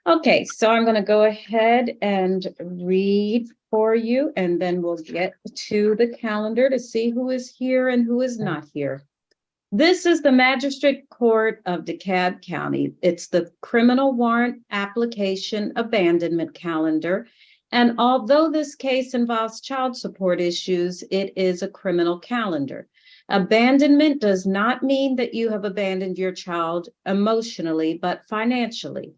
Okay, so I'm going to go ahead and read for you, and then we'll get to the calendar to see who is here and who is not here. This is the Magistrate Court of DeKalb County. It's the criminal warrant application abandonment calendar. And although this case involves child support issues, it is a criminal calendar. Abandonment does not mean that you have abandoned your child emotionally, but financially.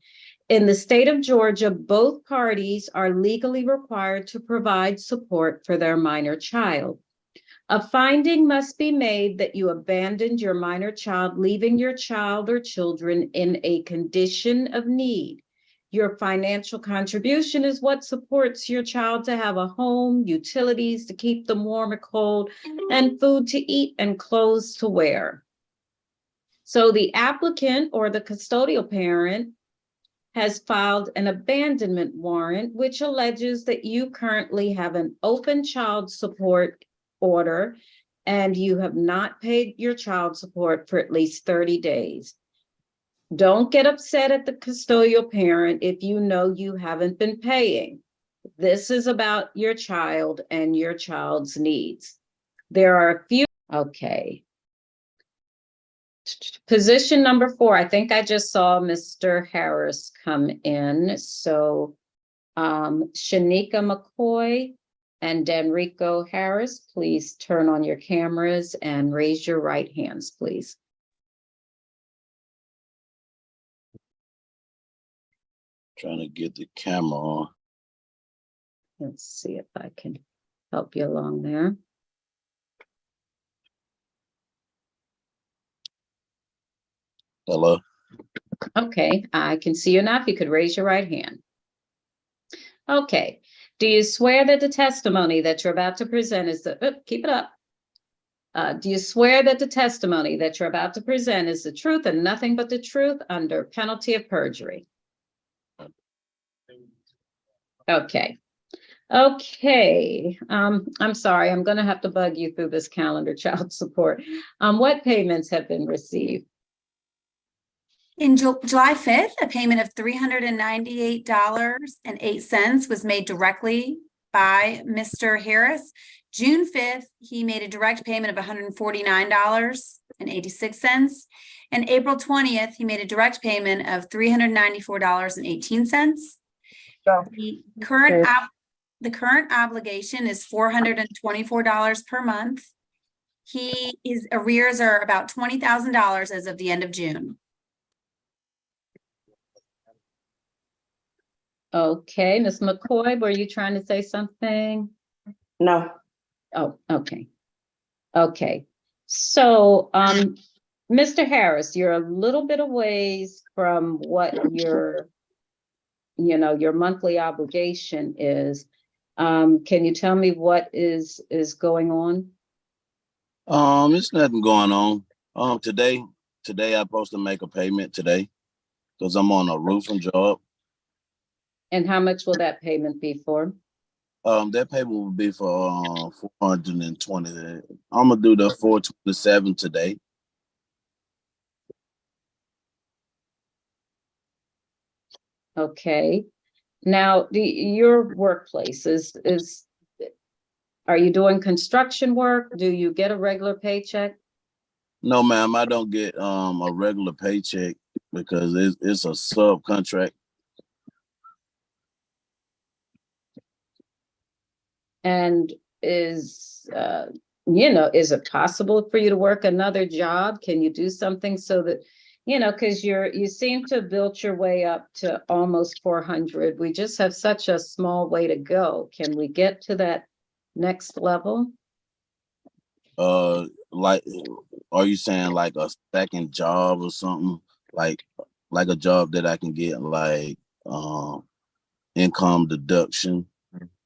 In the state of Georgia, both parties are legally required to provide support for their minor child. A finding must be made that you abandoned your minor child, leaving your child or children in a condition of need. Your financial contribution is what supports your child to have a home, utilities to keep them warm or cold, and food to eat and clothes to wear. So the applicant or the custodial parent has filed an abandonment warrant, which alleges that you currently have an open child support order and you have not paid your child support for at least 30 days. Don't get upset at the custodial parent if you know you haven't been paying. This is about your child and your child's needs. There are a few, okay. Position number 4, I think I just saw Mr. Harris come in. So Shanika McCoy and Danrico Harris, please turn on your cameras and raise your right hands, please. Trying to get the camera on. Let's see if I can help you along there. Hello. Okay, I can see you now. If you could raise your right hand. Okay. Do you swear that the testimony that you're about to present is the, keep it up. Do you swear that the testimony that you're about to present is the truth and nothing but the truth under penalty of perjury? Okay. Okay. I'm sorry. I'm going to have to bug you through this calendar, child support. What payments have been received? In July 5th, a payment of $398.08 was made directly by Mr. Harris. June 5th, he made a direct payment of $149.86. And April 20th, he made a direct payment of $394.18. The current obligation is $424 per month. His arrears are about $20,000 as of the end of June. Okay, Ms. McCoy, were you trying to say something? No. Oh, okay. Okay. So, Mr. Harris, you're a little bit away from what your monthly obligation is. Can you tell me what is going on? It's nothing going on. Today I'm supposed to make a payment today because I'm on a roofing job. And how much will that payment be for? That payment will be for 420. I'm gonna do the 427 today. Okay. Now, your workplace are you doing construction work? Do you get a regular paycheck? No, ma'am, I don't get a regular paycheck because it's a subcontract. And is it possible for you to work another job? Can you do something so that, because you seem to have built your way up to almost 400. We just have such a small way to go. Can we get to that next level? Like, are you saying like a second job or something? Like a job that I can get like income deduction?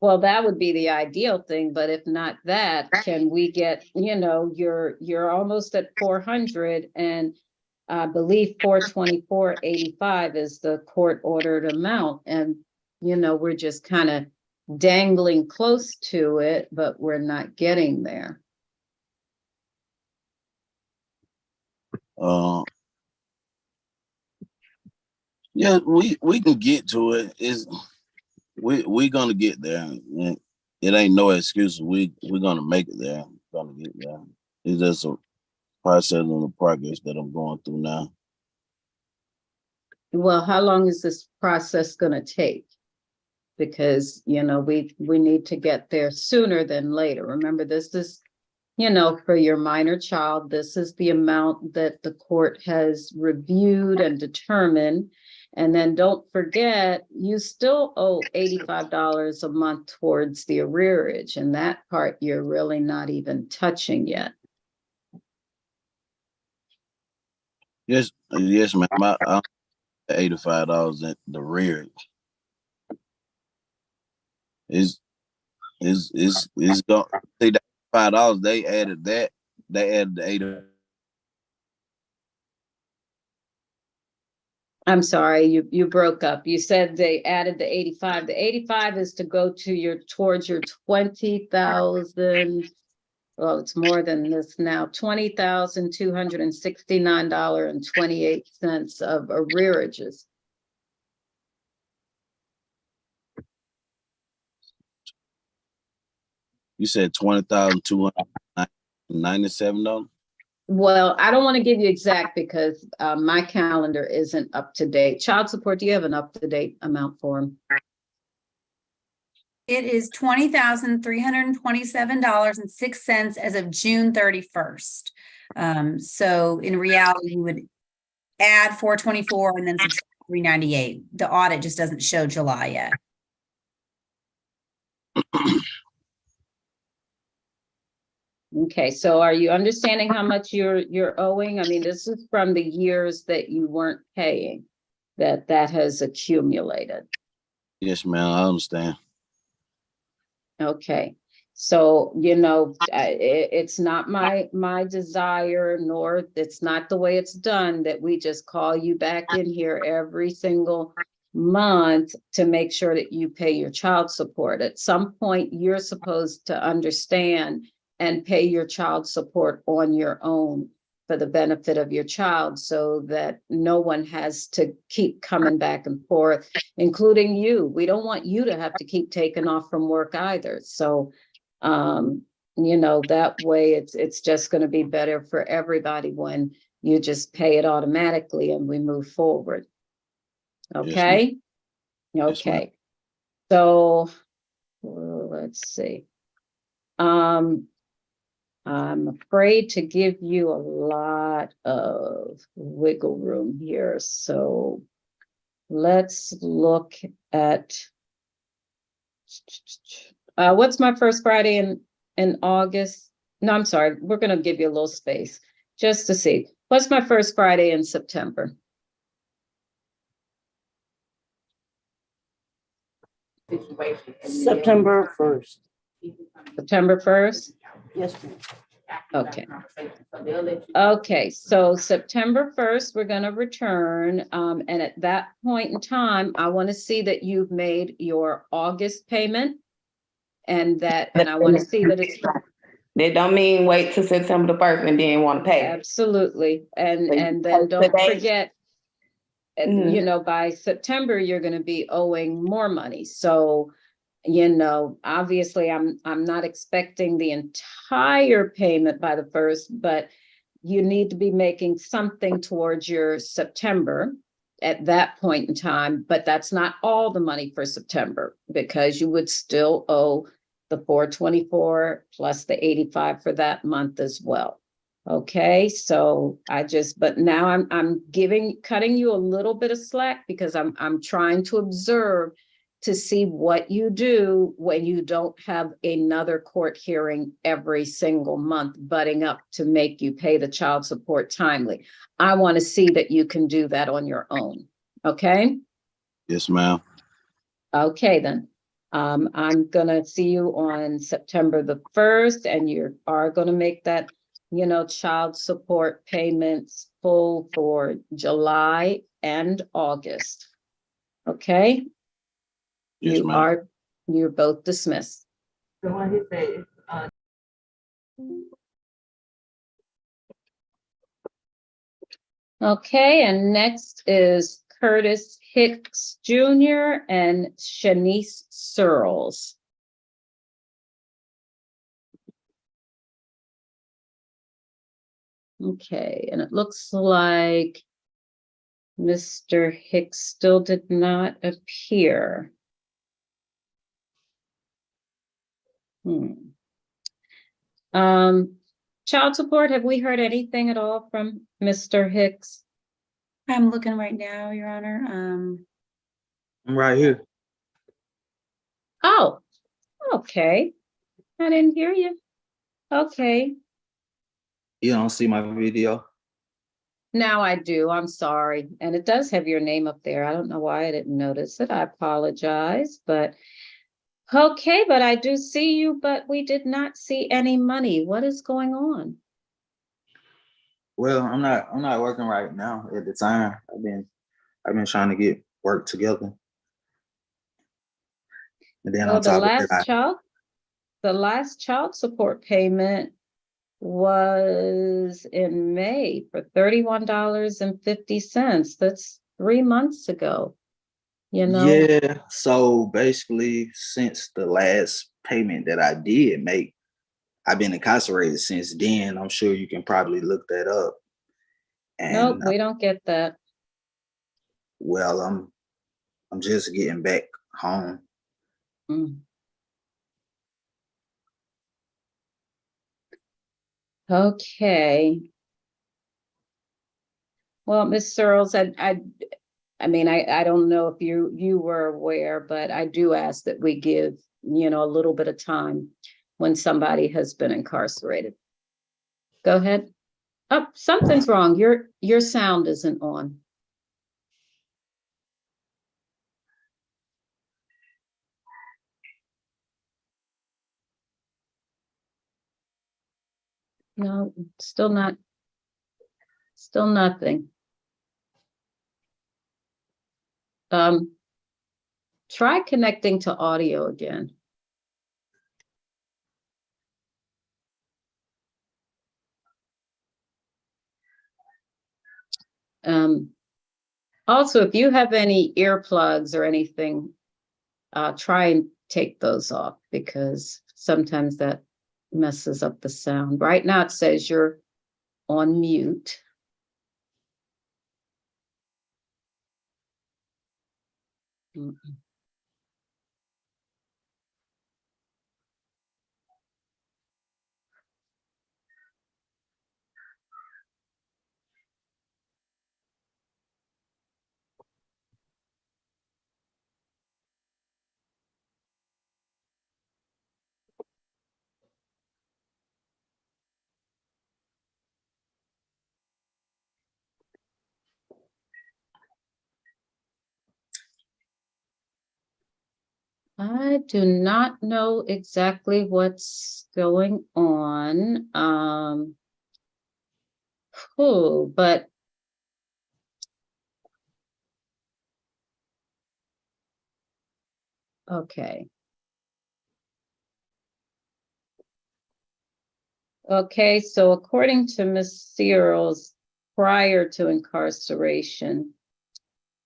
Well, that would be the ideal thing, but if not that, can we get, you're almost at 400, and I believe 424.85 is the court ordered amount, and we're just kind of dangling close to it, but we're not getting there. Yeah, we can get to it. We gonna get there. It ain't no excuse. We're gonna make it there. Gonna get there. It's just a process and a progress that I'm going through now. Well, how long is this process gonna take? Because, you know, we need to get there sooner than later. Remember, this is, you know, for your minor child, this is the amount that the court has reviewed and determined. And then don't forget, you still owe $85 a month towards the arrearage, and that part you're really not even touching yet. Yes, ma'am. I'm $85 at the rear. Is going see that $5 they added that. They added the 80. I'm sorry, you broke up. You said they added the 85. The 85 is to go to towards your 20,000. Well, it's more than this now, $20,269.28 of arrearages. You said $20,297. Well, I don't want to give you exact because my calendar isn't up to date. Child support, do you have an up-to-date amount for them? It is $20,327.06 as of June 31st. So in reality, you would add 424 and then subtract 398. The audit just doesn't show July yet. Okay, so are you understanding how much you're owing? I mean, this is from the years that you weren't paying, that has accumulated. Yes, ma'am. I understand. Okay, so, you know, it's not my desire, nor it's not the way it's done, that we just call you back in here every single month to make sure that you pay your child support. At some point, you're supposed to understand and pay your child support on your own for the benefit of your child, so that no one has to keep coming back and forth, including you. We don't want you to have to keep taking off from work either. So, you know, that way it's just going to be better for everybody when you just pay it automatically and we move forward. Okay. Yes, ma'am. Okay. So let's see. I'm afraid to give you a lot of wiggle room here. So let's look at what's my first Friday in August? No, I'm sorry. We're going to give you a little space just to see. What's my first Friday in September? September 1st. September 1st? Yes, ma'am. Okay. Okay, so September 1st, we're going to return. And at that point in time, I want to see that you've made your August payment. And I want to see that it's That don't mean wait till September the 1st and then want to pay. absolutely. And then don't forget, you know, by September, you're going to be owing more money. So, you know, obviously I'm not expecting the entire payment by the 1st, but you need to be making something towards your September at that point in time. But that's not all the money for September, because you would still owe the 424 plus the 85 for that month as well. Okay, so but now I'm cutting you a little bit of slack, because I'm trying to observe to see what you do when you don't have another court hearing every single month butting up to make you pay the child support timely. I want to see that you can do that on your own. Okay? Yes, ma'am. Okay, then. I'm gonna see you on September the 1st, and you are gonna make that, you know, child support payments full for July and August. Okay? Yes, ma'am. You're both dismissed. Okay, and next is Curtis Hicks Jr. and Shanice Searles. Okay, and it looks like Mr. Hicks still did not appear. Child support, have we heard anything at all from Mr. Hicks? I'm looking right now, Your Honor. I'm right here. Oh, okay. I didn't hear you. Okay, You don't see my video? now I do. I'm sorry. And it does have your name up there. I don't know why I didn't notice it. I apologize, but okay, but I do see you, but we did not see any money. What is going on? Well, I'm not working right now at the time. I've been trying to get work together. And then Well, on top of that, the last child support payment was in May for $31.50. That's 3 months ago. You know, yeah, so basically since the last payment that I did make, I've been incarcerated since then. I'm sure you can probably look that up. nope, And we don't get that. well, I'm just getting back home. Mm. Okay. Well, Ms. Searles, I mean, I don't know if you were aware, but I do ask that we give, you know, a little bit of time when somebody has been incarcerated. Go ahead. Oh, something's wrong. Your sound isn't on. No, still nothing. Try connecting to audio again. Also, if you have any earplugs or anything, try and take those off because sometimes that messes up the sound. Right now it says you're on mute. I do not know exactly what's going on. But okay. Okay, so according to Ms. Searles, prior to incarceration,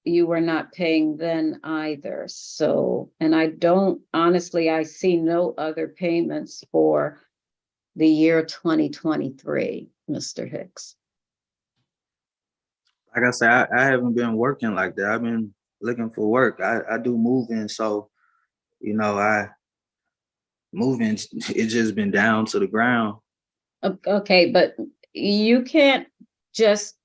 you were not paying then either. So, and I don't, honestly, I see no other payments for the year 2023, Mr. Hicks. Like I said, I haven't been working like that. I've been looking for work. I do moving, so you know, moving, it's just been down to the ground. Okay, but you can't just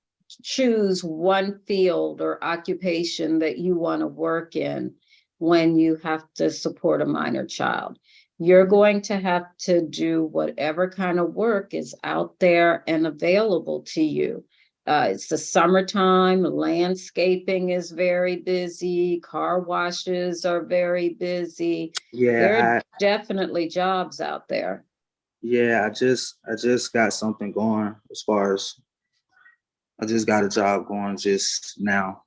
choose one field or occupation that you want to work in when you have to support a minor child. You're going to have to do whatever kind of work is out there and available to you. It's the summertime, landscaping is very busy, car washes are very busy. There Yeah, are definitely jobs out there. yeah, I just got something going as far as I just got a job going just now.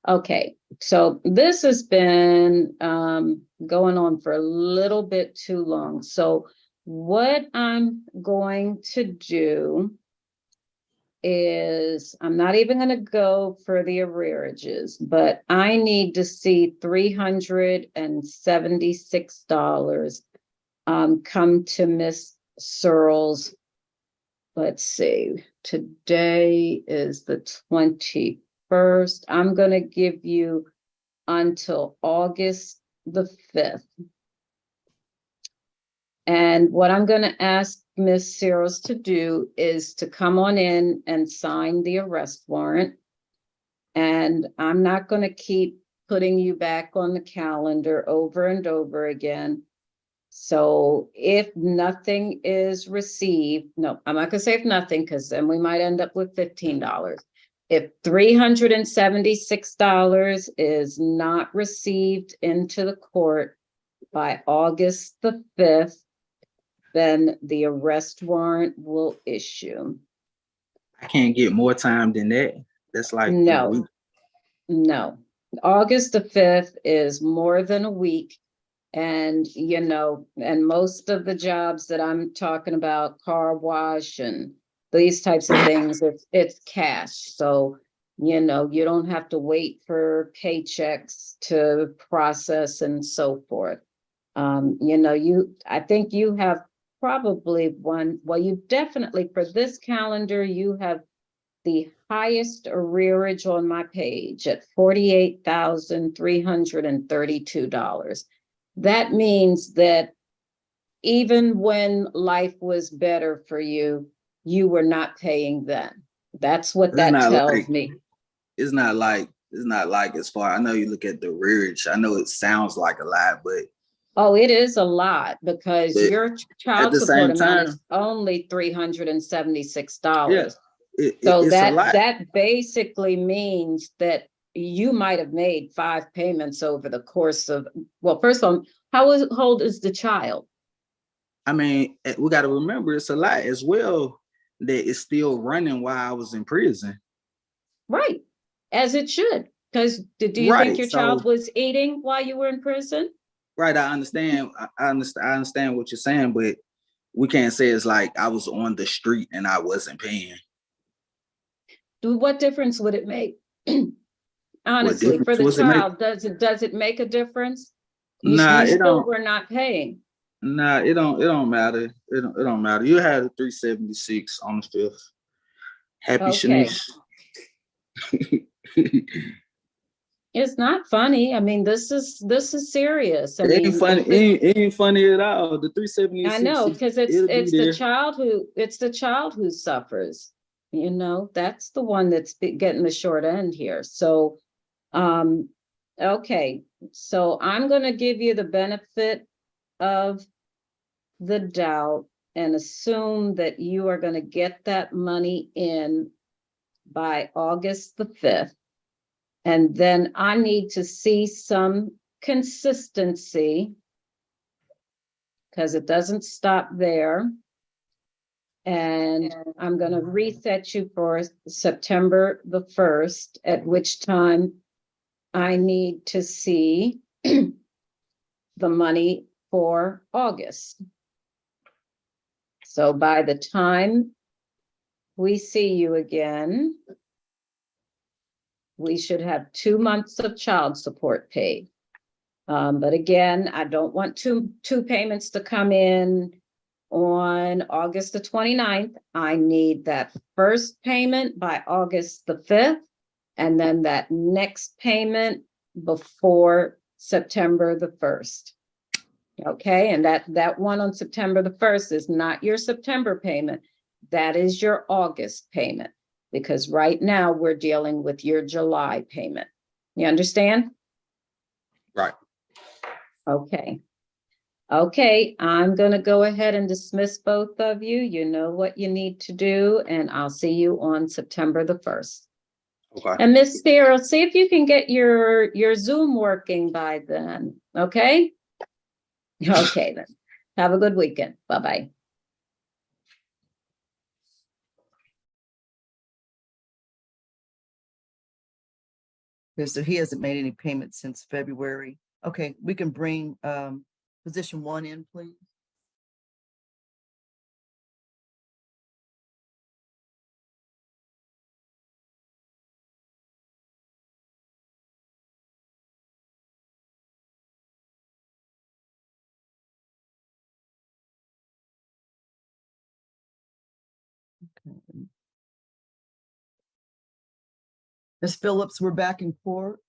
Okay, so this has been going on for a little bit too long. So what I'm going to do is, I'm not even gonna go for the arrearages, but I need to see $376 come to Miss Searles. Let's see, today is the 21st. I'm gonna give you until August the 5th. And what I'm gonna ask Miss Searles to do is to come on in and sign the arrest warrant. And I'm not gonna keep putting you back on the calendar over and over again. So if nothing is received, no, I'm not gonna say if nothing, because then we might end up with $15. If $376 is not received into the court by August the 5th, then the arrest warrant will issue. I can't get more time than that. That's like in a No. week. No, August the 5th is more than a week. And, you know, and most of the jobs that I'm talking about, car wash and these types of things, it's cash. So, you know, you don't have to wait for paychecks to process and so forth. You know, I think you have probably one, well, you definitely, for this calendar, you have the highest arrearage on my page at $48,332. That means that even when life was better for you, you were not paying then. That's what It's that not tells like- me. It's not like as far. I know you look at the rearage. I know it sounds like a lot, but Oh, it is a lot because But your child the support same amount is time- only $376. yeah, So it's a lot. that basically means that you might have made 5 payments over the course of, well, first of all, how old is the child? I mean, we got to remember it's a lot as well that it's still running while I was in prison. Right, as it should. Because do you think Right, your so- child was eating while you were in prison? Right, I understand. I understand what you're saying, but we can't say it's like I was on the street and I wasn't paying. What difference would it make? Honestly, for difference the was it make? child, does it make a difference? Nah, You it still don't. were not paying. Nah, it don't matter. It don't matter. You had a 376 on the 5th. Happy Okay. Shanice. It's not funny. I mean, this is serious. I It mean, ain't funny. It ain't funny at all. The 376. I know, because it'll be it's the there. child who suffers. You know, that's the one that's getting the short end here. So, okay, so I'm gonna give you the benefit of the doubt and assume that you are gonna get that money in by August the 5th. And then I need to see some consistency because it doesn't stop there. And I'm going to reset you for September the 1st, at which time I need to see the money for August. So by the time we see you again, we should have 2 months of child support paid. But again, I don't want two payments to come in on August the 29th. I need that first payment by August the 5th, and then that next payment before September the 1st. Okay, and that one on September the 1st is not your September payment. That is your August payment, because right now we're dealing with your July payment. You understand? Right. Okay. Okay, I'm gonna go ahead and dismiss both of you. You know what you need to do, and I'll see you on September the 1st. Okay. And Miss Searles, see if you can get your Zoom working by then, okay? Okay then. Have a good weekend. Bye-bye. Okay, so he hasn't made any payments since February. Okay, we can bring position 1 in, please. Ms. Phillips, we're back in court.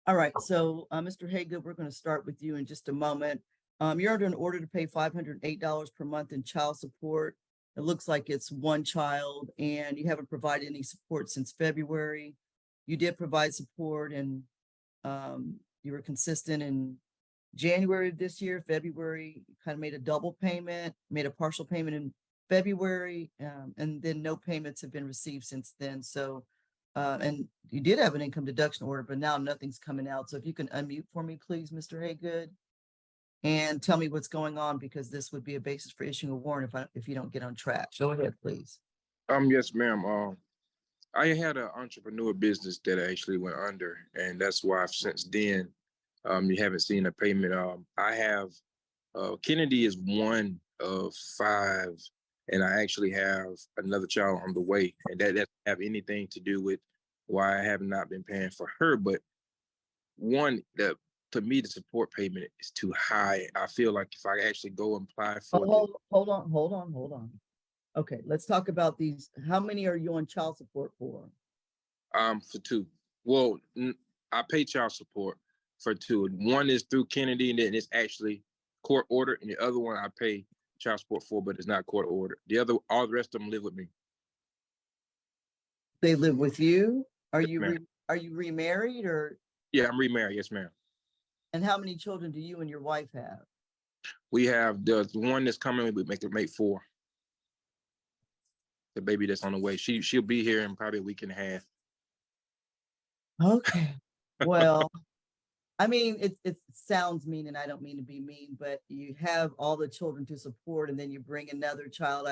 All right, so Mr. Haygood, we're going to start with you in just a moment. You're under an order to pay $508 per month in child support. It looks like it's one child, and you haven't provided any support since February. You did provide support, and you were consistent in January of this year. February, you kind of made a double payment, made a partial payment in February, and then no payments have been received since then. So, and you did have an income deduction order, but now nothing's coming out. So if you can unmute for me, please, Mr. Haygood, and tell me what's going on, because this would be a basis for issuing a warrant if you don't get on track. Go ahead, please. Yes, ma'am. I had an entrepreneur business that actually went under, and that's why since then, you haven't seen a payment. I have Kennedy is one of 5, and I actually have another child on the way, and that doesn't have anything to do with why I have not been paying for her. But one, to me, the support payment is too high. I feel like if I actually go and apply for Hold on. Okay, let's talk about these. How many are you on child support for? For 2. Well, I pay child support for 2. One is through Kennedy, and then it's actually court order, and the other one I pay child support for, but it's not court order. All the rest of them live with me. They live with you? Are Yes, you ma'am. are you remarried, or? Yeah, I'm remarried. Yes, ma'am. And how many children do you and your wife have? We have the one that's coming. We make 4. The baby that's on the way. She'll be here in probably a week and a half. Okay. Well, I mean, it sounds mean, and I don't mean to be mean, but you have all the children to support, and then you bring another child.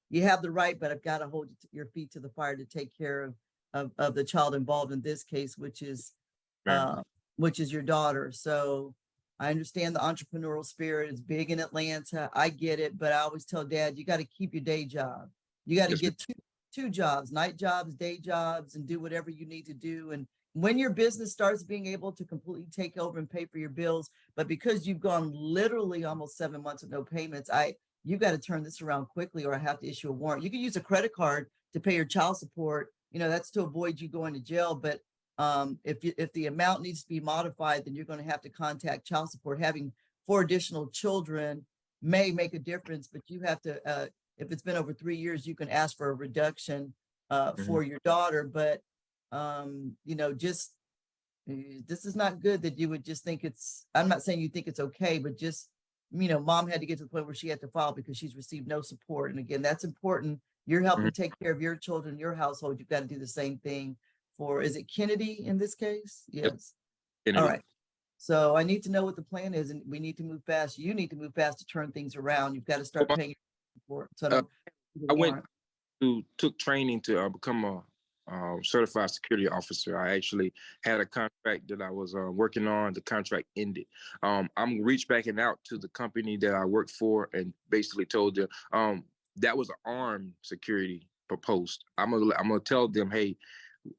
You have the right, but I've got to hold your feet to the fire to take care of the child involved in this case, which is your daughter. So I understand the entrepreneurial spirit is big in Atlanta. I get it, but I always tell Dad, you got to keep your day job. You got to get two jobs, night jobs, day jobs, and do whatever you need to do. And when your business starts being able to completely take over and pay for your bills, but because you've gone literally almost 7 months with no payments, you got to turn this around quickly, or I have to issue a warrant. You can use a credit card to pay your child support. You know, that's to avoid you going to jail. But if the amount needs to be modified, then you're going to have to contact child support. Having 4 additional children may make a difference, but you have to, if it's been over 3 years, you can ask for a reduction for your daughter. But this is not good that you would just think I'm not saying you think it's okay, but just, mom had to get to the point where she had to file because she's received no support. And again, that's important. You're helping take care of your children, your household. You've got to do the same thing for, is it Kennedy in this case? Yes. Kennedy. All right. So I need to know what the plan is, and we need to move fast. You need to move fast to turn things around. You've got to start paying for it. So took training to become a certified security officer. I actually had a contract that I was working on. The contract ended. I'm reached back and out to the company that I worked for and basically told them that was an armed security post. I'm gonna tell them, hey,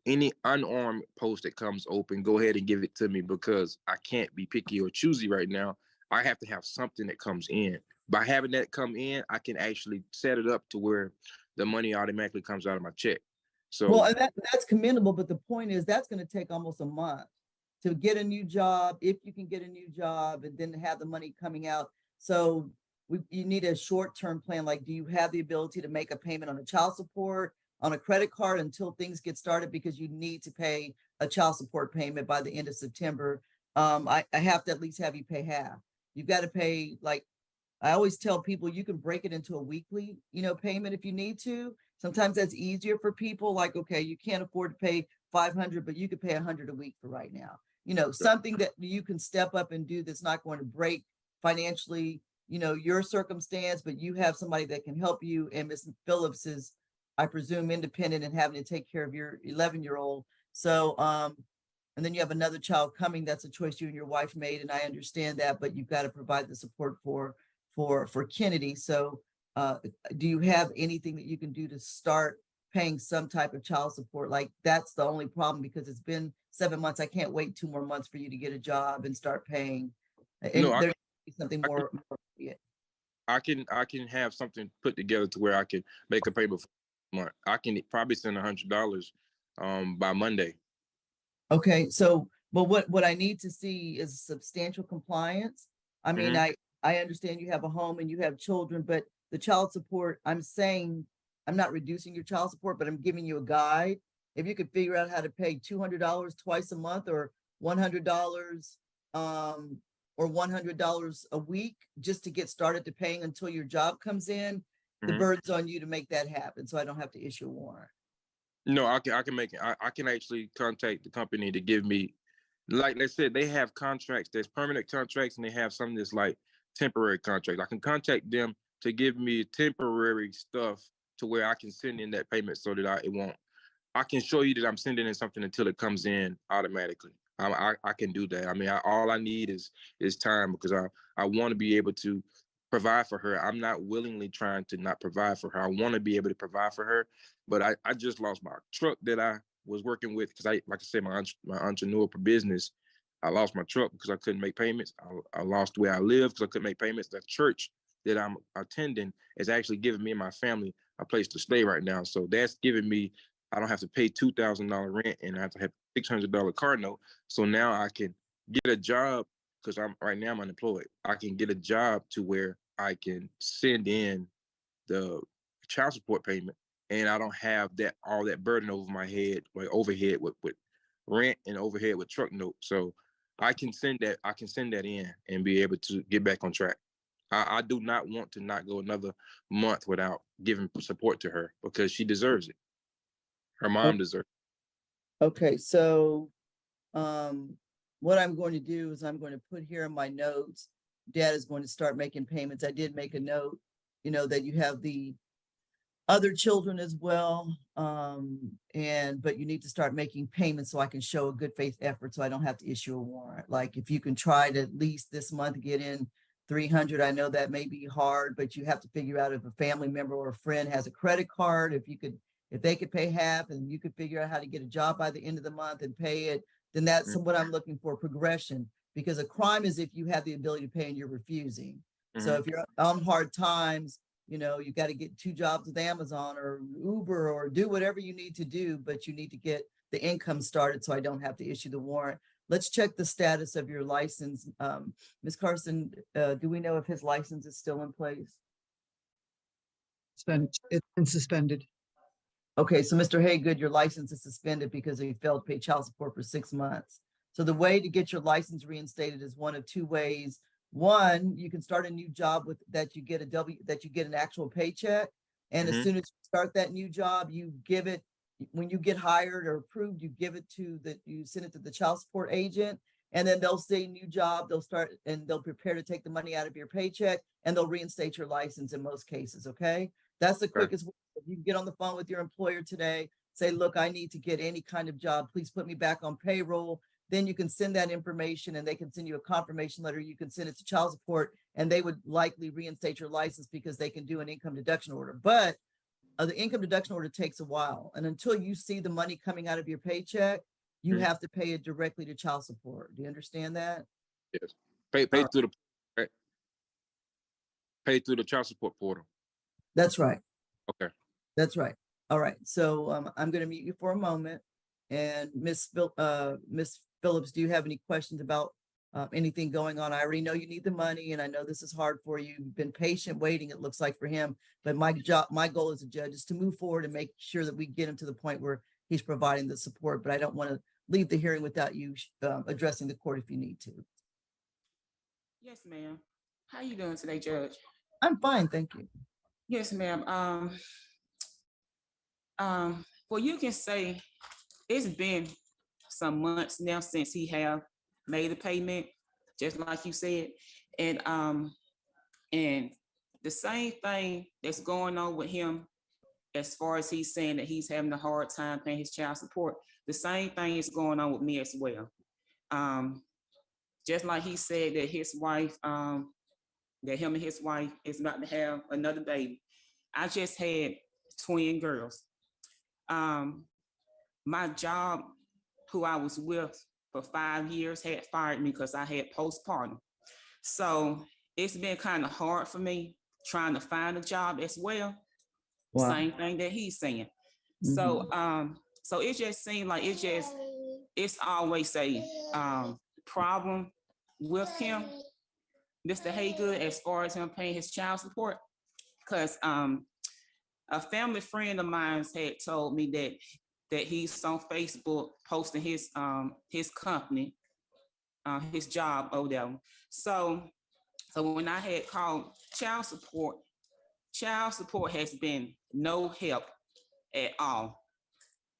any unarmed post that comes open, go ahead and give it to me, because I can't be picky or choosy right now. I have to have something that comes in. By having that come in, I can actually set it up to where the money automatically comes out of my check. So, well, and that's commendable, but the point is that's going to take almost a month to get a new job, if you can get a new job, and then have the money coming out. So you need a short-term plan. Like, do you have the ability to make a payment on a child support, on a credit card until things get started? Because you need to pay a child support payment by the end of September. I have to at least have you pay half. You've got to pay, like, I always tell people, you can break it into a weekly, payment if you need to. Sometimes that's easier for people. Like, okay, you can't afford to pay $500, but you could pay $100 a week for right now. Something that you can step up and do that's not going to break financially, your circumstance, but you have somebody that can help you. And Ms. Phillips is, I presume, independent and having to take care of your 11-year-old. So, and then you have another child coming. That's a choice you and your wife made, and I understand that. But you've got to provide the support for Kennedy. So, do you have anything that you can do to start paying some type of child support? Like, that's the only problem, because it's been 7 months. I can't wait 2 more months for you to get a job and start paying. And No, there's something more. Yeah. I can have something put together to where I can make a payment for a month. I can probably send $100 by Monday. Okay, so, but what I need to see is substantial compliance. I mean, Mhm. I understand you have a home and you have children, but the child support, I'm saying, I'm not reducing your child support, but I'm giving you a guide. If you could figure out how to pay $200 twice a month or $100, or $100 a week just to get started to paying until your job comes in, the Mhm. burden's on you to make that happen. So I don't have to issue a warrant. No, I can make it. I can actually contact the company to give me, like they said, they have contracts, there's permanent contracts, and they have some that's like temporary contracts. I can contact them to give me temporary stuff to where I can send in that payment so that it won't. I can show you that I'm sending in something until it comes in automatically. I can do that. I mean, all I need is time, because I want to be able to provide for her. I'm not willingly trying to not provide for her. I want to be able to provide for her, but I just lost my truck that I was working with, because like I said, my entrepreneurial business. I lost my truck because I couldn't make payments. I lost where I live because I couldn't make payments. The church that I'm attending is actually giving me and my family a place to stay right now. So that's giving me, I don't have to pay $2,000 rent, and I have to have $600 car note. So now I can get a job, because right now I'm unemployed. I can get a job to where I can send in the child support payment, and I don't have all that burden over my head, like overhead with rent and overhead with truck note. So I can send that in and be able to get back on track. I do not want to not go another month without giving support to her, because she deserves it. Her mom deserves it. Okay, so what I'm going to do is I'm going to put here in my notes, Dad is going to start making payments. I did make a note, that you have the other children as well. But you need to start making payments so I can show a good faith effort so I don't have to issue a warrant. Like if you can try to at least this month get in 300, I know that may be hard, but you have to figure out if a family member or a friend has a credit card, if they could pay half and you could figure out how to get a job by the end of the month and pay it, then that's what I'm looking for, progression. Because a crime is if you have the ability to pay and you're refusing. So if you're on hard times, you got to get 2 jobs with Amazon or Uber or do whatever you need to do, but you need to get the income started so I don't have to issue the warrant. Let's check the status of your license. Ms. Carson, do we know if his license is still in place? It's been suspended. Okay, so Mr. Haygood, your license is suspended because you failed to pay child support for 6 months. So the way to get your license reinstated is one of 2 ways. One, you can start a new job with that you get an actual paycheck. And as soon as you start that new job, you give it, when you get hired or approved, you send it to the child support agent, and then they'll say new job, they'll prepare to take the money out of your paycheck, and they'll reinstate your license in most cases. Okay. That's the quickest way. If you can get on the phone with your employer today, say, look, I need to get any kind of job. Please put me back on payroll. Then you can send that information and they can send you a confirmation letter. You can send it to child support and they would likely reinstate your license because they can do an income deduction order. But the income deduction order takes a while. And until you see the money coming out of your paycheck, you have to pay it directly to child support. Do you understand that? Yes. Pay through pay through the child support portal. That's right. Okay. That's right. All right. So I'm going to mute you for a moment. And Miss Phillips, do you have any questions about anything going on? I already know you need the money, and I know this is hard for you. You've been patient waiting, it looks like, for him. But my goal as a judge is to move forward and make sure that we get him to the point where he's providing the support. But I don't want to leave the hearing without you addressing the court if you need to. Yes, ma'am. How you doing today, Judge? I'm fine, thank you. Yes, ma'am. Well, you can say it's been some months now since he have made the payment, just like you said, and the same thing that's going on with him, as far as he's saying that he's having a hard time paying his child support. The same thing is going on with me as well. Just like he said that his wife, that him and his wife is about to have another baby. I just had twin girls. My job, who I was with for 5 years, had fired me because I had postpartum. So it's been kind of hard for me trying to find a job as well. Wow. Same thing that he's saying. So, so it just seemed like it's always a problem with him, Mr. Haygood, as far as him paying his child support. Because a family friend of mine had told me that he's on Facebook posting his company, his job over there. So when I had called child support has been no help at all.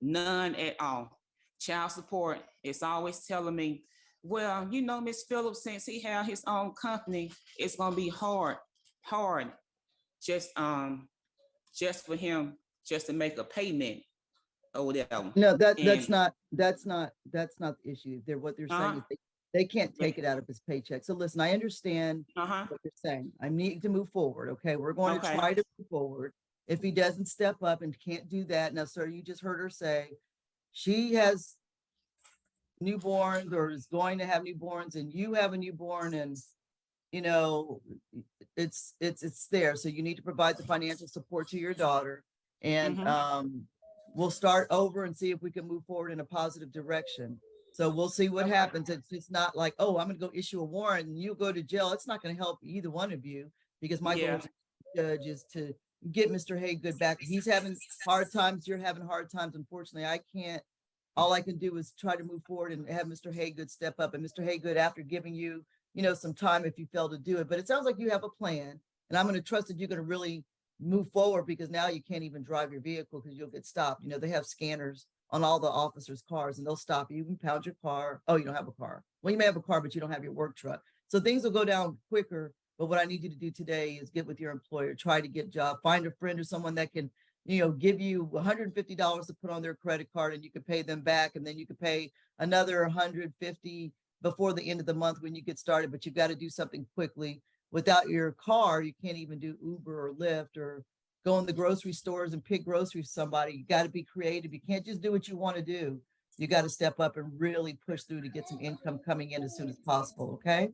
None at all. Child support is always telling me, well, you know, Miss Phillips, since he have his own company, it's gonna be hard just for him just to make a payment or whatever. No, that's And- not the issue. What they're saying is they can't take it out of his paycheck. So listen, I understand what you're saying. I need to move forward. Okay, we're going to try to move forward. If he doesn't step up and can't do that, now, sir, you just heard her say she has newborns or is going to have newborns, and you have a newborn, and you know it's there. So you need to provide the financial support to your daughter, and we'll start over and see if we can move forward in a positive direction. So we'll see what happens. It's just not like, oh, I'm going to go issue a warrant and you go to jail. It's not going to help either one of you, because my goal as a judge is to get Mr. Haygood back. He's having hard times. You're having hard times. Unfortunately, I can't. All I can do is try to move forward and have Mr. Haygood step up. And Mr. Haygood, after giving you, some time if you fail to do it, but it sounds like you have a plan, and I'm going to trust that you're going to really move forward, because now you can't even drive your vehicle because you'll get stopped. They have scanners on all the officers' cars, and they'll stop you. You can pound your car. Oh, you don't have a car. Well, you may have a car, but you don't have your work truck. So things will go down quicker. But what I need you to do today is get with your employer, try to get a job, find a friend or someone that can, give you $150 to put on their credit card, and you can pay them back. And then you can pay another $150 before the end of the month when you get started. But you've got to do something quickly. Without your car, you can't even do Uber or Lyft or go in the grocery stores and pick groceries for somebody. You got to be creative. You can't just do what you want to do. You got to step up and really push through to get some income coming in as soon as possible. Okay.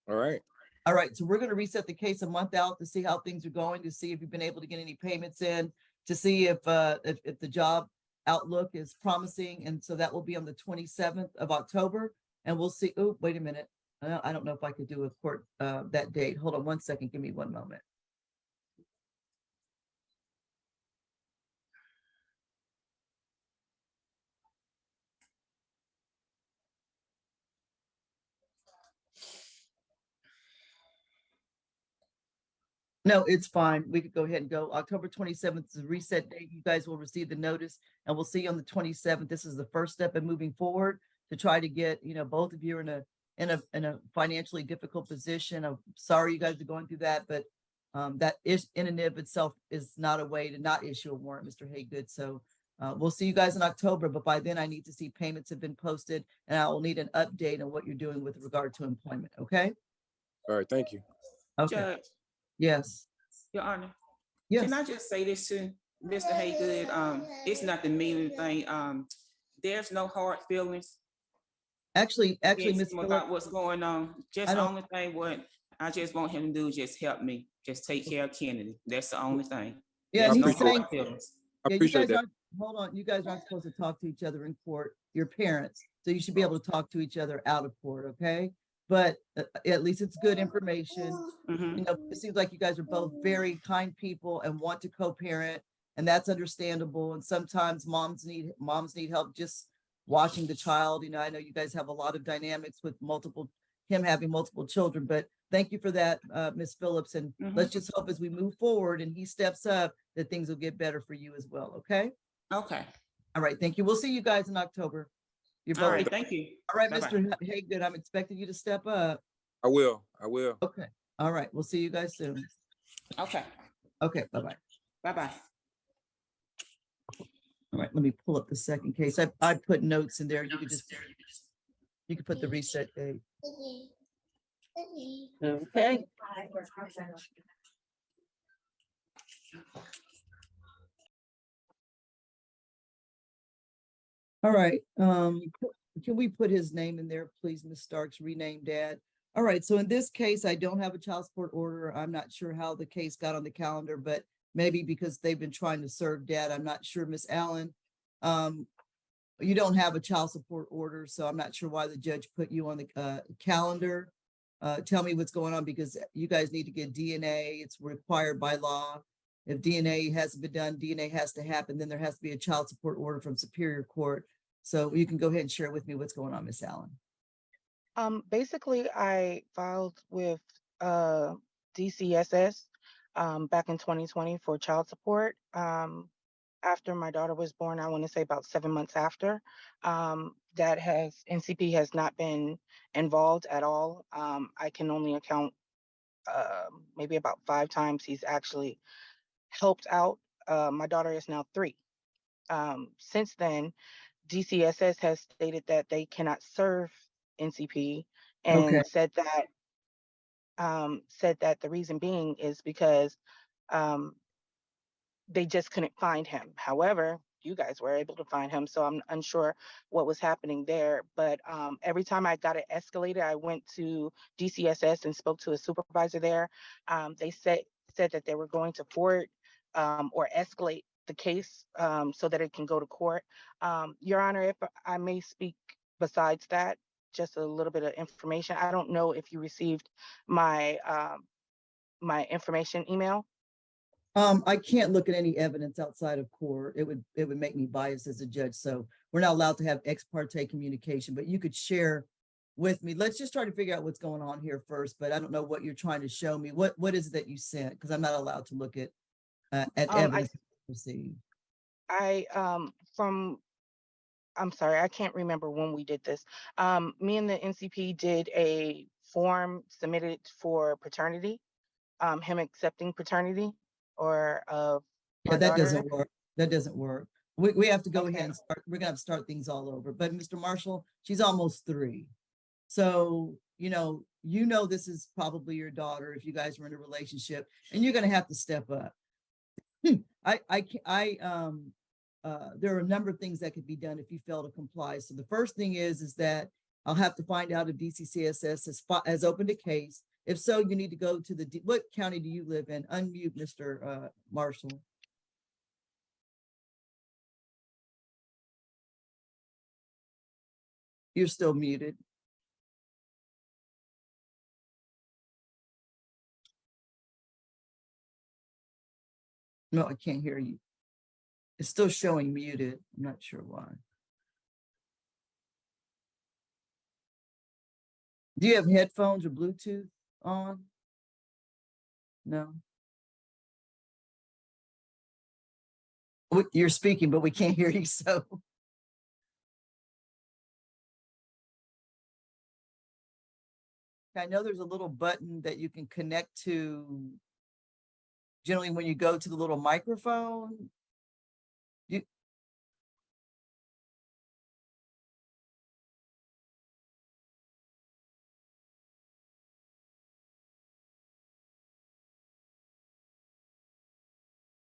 All right. All right. So we're going to reset the case a month out to see how things are going, to see if you've been able to get any payments in, to see if the job outlook is promising. And so that will be on the 27th of October. And we'll see. Oh, wait a minute. I don't know if I could do a court that date. Hold on one second. Give me one moment. No, it's fine. We could go ahead and go. October 27th is the reset date. You guys will receive the notice, and we'll see you on the 27th. This is the first step in moving forward to try to get, both of you are in a financially difficult position. I'm sorry you guys are going through that, but that is in and of itself is not a way to not issue a warrant, Mr. Haygood. So we'll see you guys in October, but by then I need to see payments have been posted, and I will need an update on what you're doing with regard to employment. Okay. All right. Thank you. Okay. Judge, Yes. Your Honor, Yes. can I just say this to Mr. Haygood? It's not the mean thing. There's no hard feelings Actually, against Ms. him Phillips, about what's going on. Just I the don't- only thing what I just want him to do is just help me. Just take care of Kennedy. That's the only thing. yeah, There's he's no saying, hard feelings. I yeah, you appreciate guys that. aren't, hold on, you guys aren't supposed to talk to each other in court, your parents. So you should be able to talk to each other out of court, okay? But at least it's good information. Mhm. It seems like you guys are both very kind people and want to co-parent, and that's understandable. And sometimes moms need help just watching the child. I know you guys have a lot of dynamics with him having multiple children, but thank you for that, Ms. Phillips. And let's just hope as we move forward and he steps up that things will get better for you as well. Okay. Okay. All right. Thank you. We'll see you guys in October. You're All both. right. Thank you. All right, Bye-bye. Mr. Haygood, I'm expecting you to step up. I will. I will. Okay. All right. We'll see you guys soon. Okay. Okay. Bye-bye. Bye-bye. All right. Let me pull up the second case. I put notes in there. You could put the reset date. Okay. All right. Can we put his name in there, please, Ms. Starks, rename Dad? All right, so in this case, I don't have a child support order. I'm not sure how the case got on the calendar, but maybe because they've been trying to serve dad. I'm not sure, Miss Allen. You don't have a child support order, so I'm not sure why the judge put you on the calendar. Tell me what's going on, because you guys need to get DNA. It's required by law. If DNA hasn't been done, DNA has to happen. Then there has to be a child support order from Superior Court. So you can go ahead and share with me what's going on, Miss Allen. Basically, I filed with DCSS back in 2020 for child support. After my daughter was born, I want to say about 7 months after. NCP has not been involved at all. I can only account maybe about 5 times he's actually helped out. My daughter is now 3. Since then, DCSS has stated that they cannot serve NCP Okay. and said that the reason being is because they just couldn't find him. However, you guys were able to find him, so I'm unsure what was happening there. But every time I got it escalated, I went to DCSS and spoke to a supervisor there. They said that they were going to forward or escalate the case so that it can go to court. Your Honor, if I may speak besides that, just a little bit of information. I don't know if you received my my information email. I can't look at any evidence outside of court. It would make me biased as a judge. So we're not allowed to have ex parte communication, but you could share with me. Let's just try to figure out what's going on here first, but I don't know what you're trying to show me. What is it that you sent? Because I'm not allowed to look at evidence received. I'm sorry, I can't remember when we did this. Me and the NCP did a form submitted for paternity, him accepting paternity or of Yeah, my that daughter. doesn't work. That doesn't work. We have to go Okay. ahead and start. We're gonna have to start things all over. But Mr. Marshall, she's almost 3. So, this is probably your daughter if you guys were in a relationship, and you're gonna have to step up. There are a number of things that could be done if you fail to comply. So the first thing is that I'll have to find out if DCCSS has opened a case. If so, you need to go to what county do you live in? Unmute, Mr. Marshall. You're still muted. No, I can't hear you. It's still showing muted. I'm not sure why. Do you have headphones or Bluetooth on? No. You're speaking, but we can't hear you, so. I know there's a little button that you can connect to. Generally, when you go to the little microphone,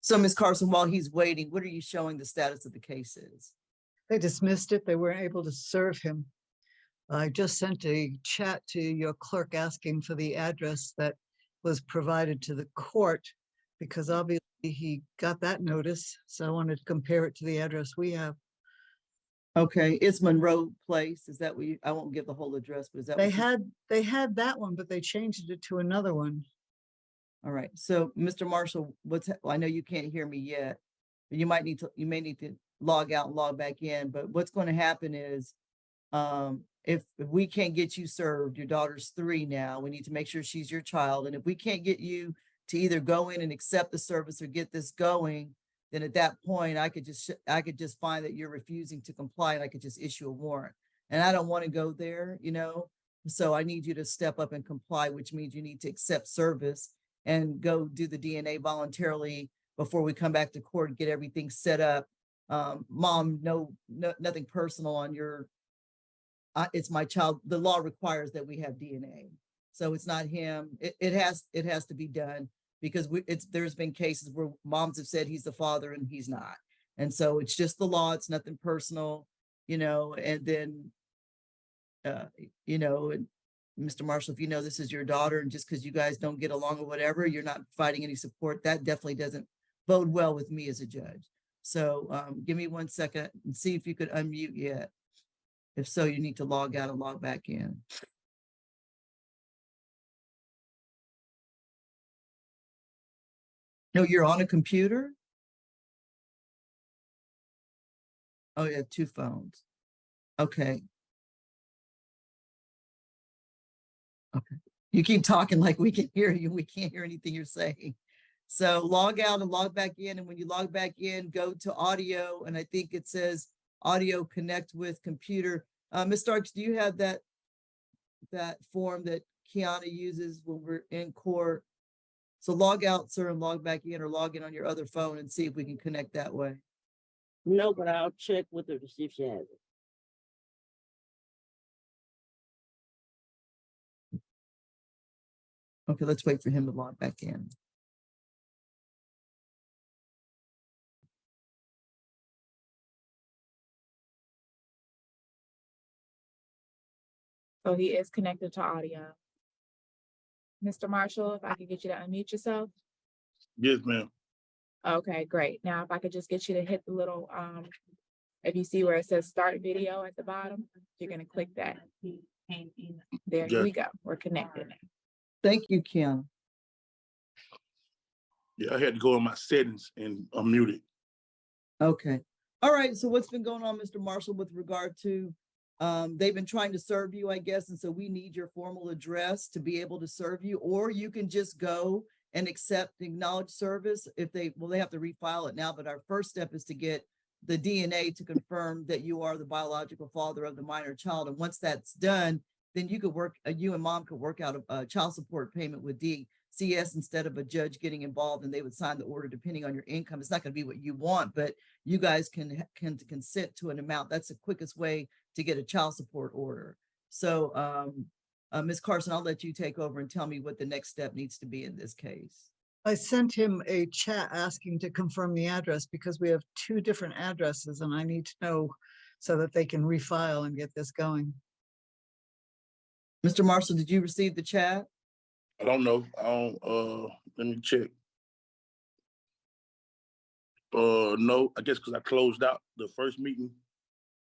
So, Ms. Carson, while he's waiting, what are you showing the status of the case is? They dismissed it. They weren't able to serve him. I just sent a chat to your clerk asking for the address that was provided to the court, because obviously he got that notice. So I wanted to compare it to the address we have. Okay, it's Monroe Place. Is that what I won't give the whole address, but is that They had that one, but they changed it to another one. All right. So, Mr. Marshall, I know you can't hear me yet, but you may need to log out and log back in. But what's going to happen is, if we can't get you served, your daughter's 3 now, we need to make sure she's your child. And if we can't get you to either go in and accept the service or get this going, then at that point, I could just find that you're refusing to comply, and I could just issue a warrant. And I don't want to go there, so I need you to step up and comply, which means you need to accept service and go do the DNA voluntarily before we come back to court and get everything set up. Mom, no, nothing personal on your, it's my child. The law requires that we have DNA. So it's not him. It has to be done, because there's been cases where moms have said he's the father and he's not. And so it's just the law. It's nothing personal, and then, Mr. Marshall, if you know this is your daughter and just because you guys don't get along or whatever, you're not providing any support, that definitely doesn't bode well with me as a judge. So give me 1 second and see if you could unmute yet. If so, you need to log out and log back in. No, you're on a computer? Oh, you have 2 phones. Okay. Okay. You keep talking like we can hear you. We can't hear anything you're saying. So log out and log back in. And when you log back in, go to audio. And I think it says audio connect with computer. Ms. Starks, do you have that form that Kiana uses when we're in court? So log out, sir, and log back in, or log in on your other phone and see if we can connect that way. No, but I'll check with her to see if she has it. Okay, let's wait for him to log back in. So he is connected to audio. Mr. Marshall, if I could get you to unmute yourself. Yes, ma'am. Okay, great. Now, if I could just get you to hit the little, if you see where it says start video at the bottom, you're gonna click that. There we go. We're connected now. Thank you, Kim. Yeah, I had to go in my settings and unmute it. Okay. All right. So what's been going on, Mr. Marshall, with regard to, they've been trying to serve you, I guess. And so we need your formal address to be able to serve you, or you can just go and accept acknowledged service if they have to refile it now. But our first step is to get the DNA to confirm that you are the biological father of the minor child. And once that's done, then you could work, you and mom could work out a child support payment with DCS instead of a judge getting involved, and they would sign the order depending on your income. It's not going to be what you want, but you guys can consent to an amount. That's the quickest way to get a child support order. So Ms. Carson, I'll let you take over and tell me what the next step needs to be in this case. I sent him a chat asking to confirm the address because we have 2 different addresses and I need to know so that they can refile and get this going. Mr. Marshall, did you receive the chat? I don't know. Let me check. No, I guess because I closed out the first meeting,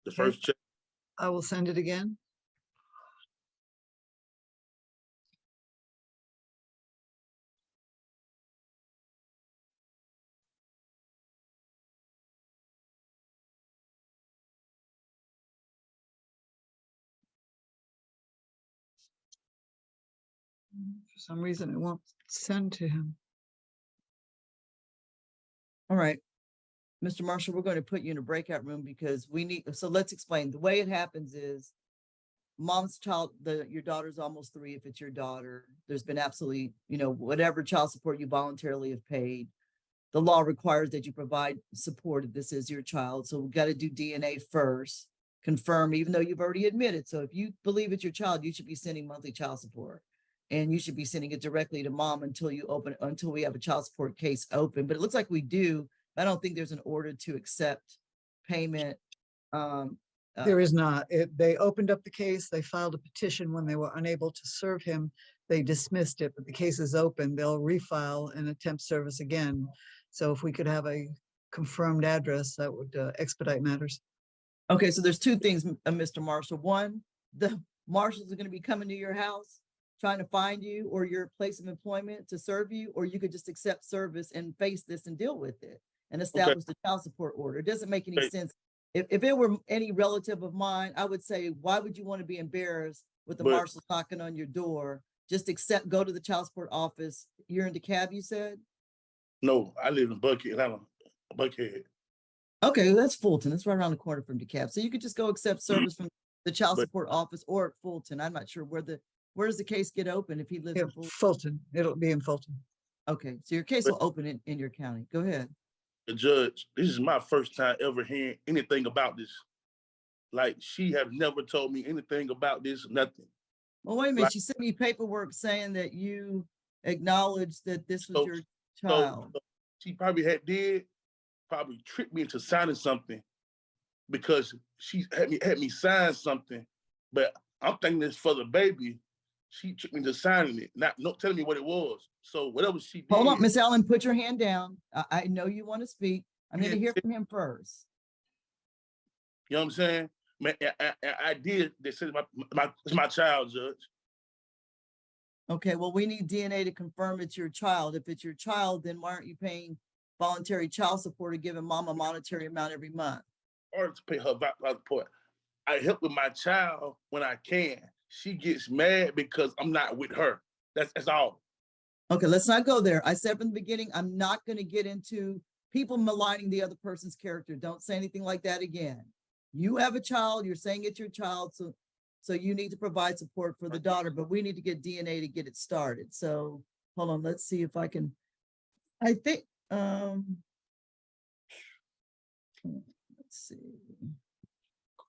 the first check. I will send it again. For some reason, it won't send to him. All right. Mr. Marshall, we're going to put you in a breakout room because we need, so let's explain. The way it happens is mom's child, your daughter's almost 3 if it's your daughter. There's been absolutely, whatever child support you voluntarily have paid. The law requires that you provide support if this is your child. So we've got to do DNA first, confirm, even though you've already admitted. So if you believe it's your child, you should be sending monthly child support. And you should be sending it directly to mom until we have a child support case open. But it looks like we do. I don't think there's an order to accept payment. There is not. They opened up the case. They filed a petition when they were unable to serve him. They dismissed it, but the case is open. They'll refile and attempt service again. So if we could have a confirmed address, that would expedite matters. Okay, so there's 2 things, Mr. Marshall. One, the marshals are going to be coming to your house trying to find you or your place of employment to serve you, or you could just accept service and face this and deal with it and establish the child support order. It doesn't make any sense. If it were any relative of mine, I would say, why would you want to be embarrassed with the marshals knocking on your door? Just go to the child support office. You're in DeKalb, you said? No, I live in Buckhead. Okay, that's Fulton. That's right around the corner from DeKalb. So you could just go accept service from the child support office or at Fulton. I'm not sure where does the case get open if he lives in Fulton? Fulton. It'll be in Fulton. Okay, so your case will open in your county. Go ahead. The judge, this is my first time ever hearing anything about this. Like, she have never told me anything about this, nothing. Well, wait a minute. She sent me paperwork saying that you acknowledged that this was your child. So she probably probably tricked me into signing something because she had me sign something, but I'm thinking it's for the baby. she tricked me to signing it, not telling me what it was. So whatever she did. Hold on, Miss Allen, put your hand down. I know you want to speak. I'm going to hear from him first. You know what I'm saying? Man, I did. They said it's my child, Judge. Okay, well, we need DNA to confirm it's your child. If it's your child, then why aren't you paying voluntary child support or giving mom a monetary amount every month? Or to pay her support. I help with my child when I can. She gets mad because I'm not with her. That's all. Okay, let's not go there. I said from the beginning, I'm not going to get into people maligning the other person's character. Don't say anything like that again. You have a child, you're saying it's your child, so you need to provide support for the daughter, but we need to get DNA to get it started. So hold on, let's see if I can, I think, let's see.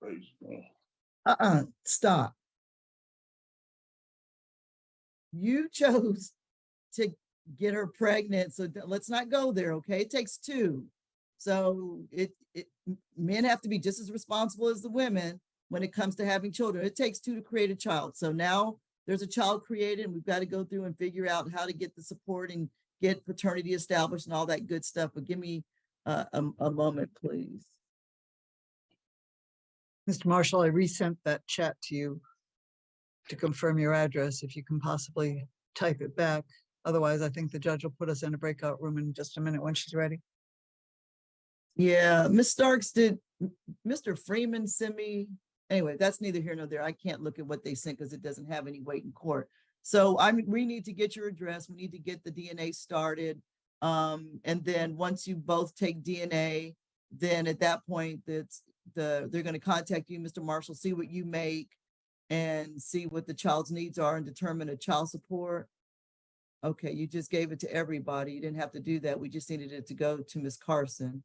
Crazy, man. Stop. You chose to get her pregnant, so let's not go there, okay? It takes two. So men have to be just as responsible as the women when it comes to having children. It takes two to create a child. So now there's a child created and we've got to go through and figure out how to get the support and get paternity established and all that good stuff. But give me a moment, please. Mr. Marshall, I resent that chat to you to confirm your address. If you can possibly type it back. Otherwise, I think the judge will put us in a breakout room in just a minute when she's ready. Yeah, Ms. Starks, did Mr. Freeman send me? Anyway, that's neither here nor there. I can't look at what they sent because it doesn't have any weight in court. So we need to get your address. We need to get the DNA started. And then once you both take DNA, then at that point, they're going to contact you, Mr. Marshall, see what you make and see what the child's needs are and determine a child support. Okay, you just gave it to everybody. You didn't have to do that. We just needed it to go to Ms. Carson.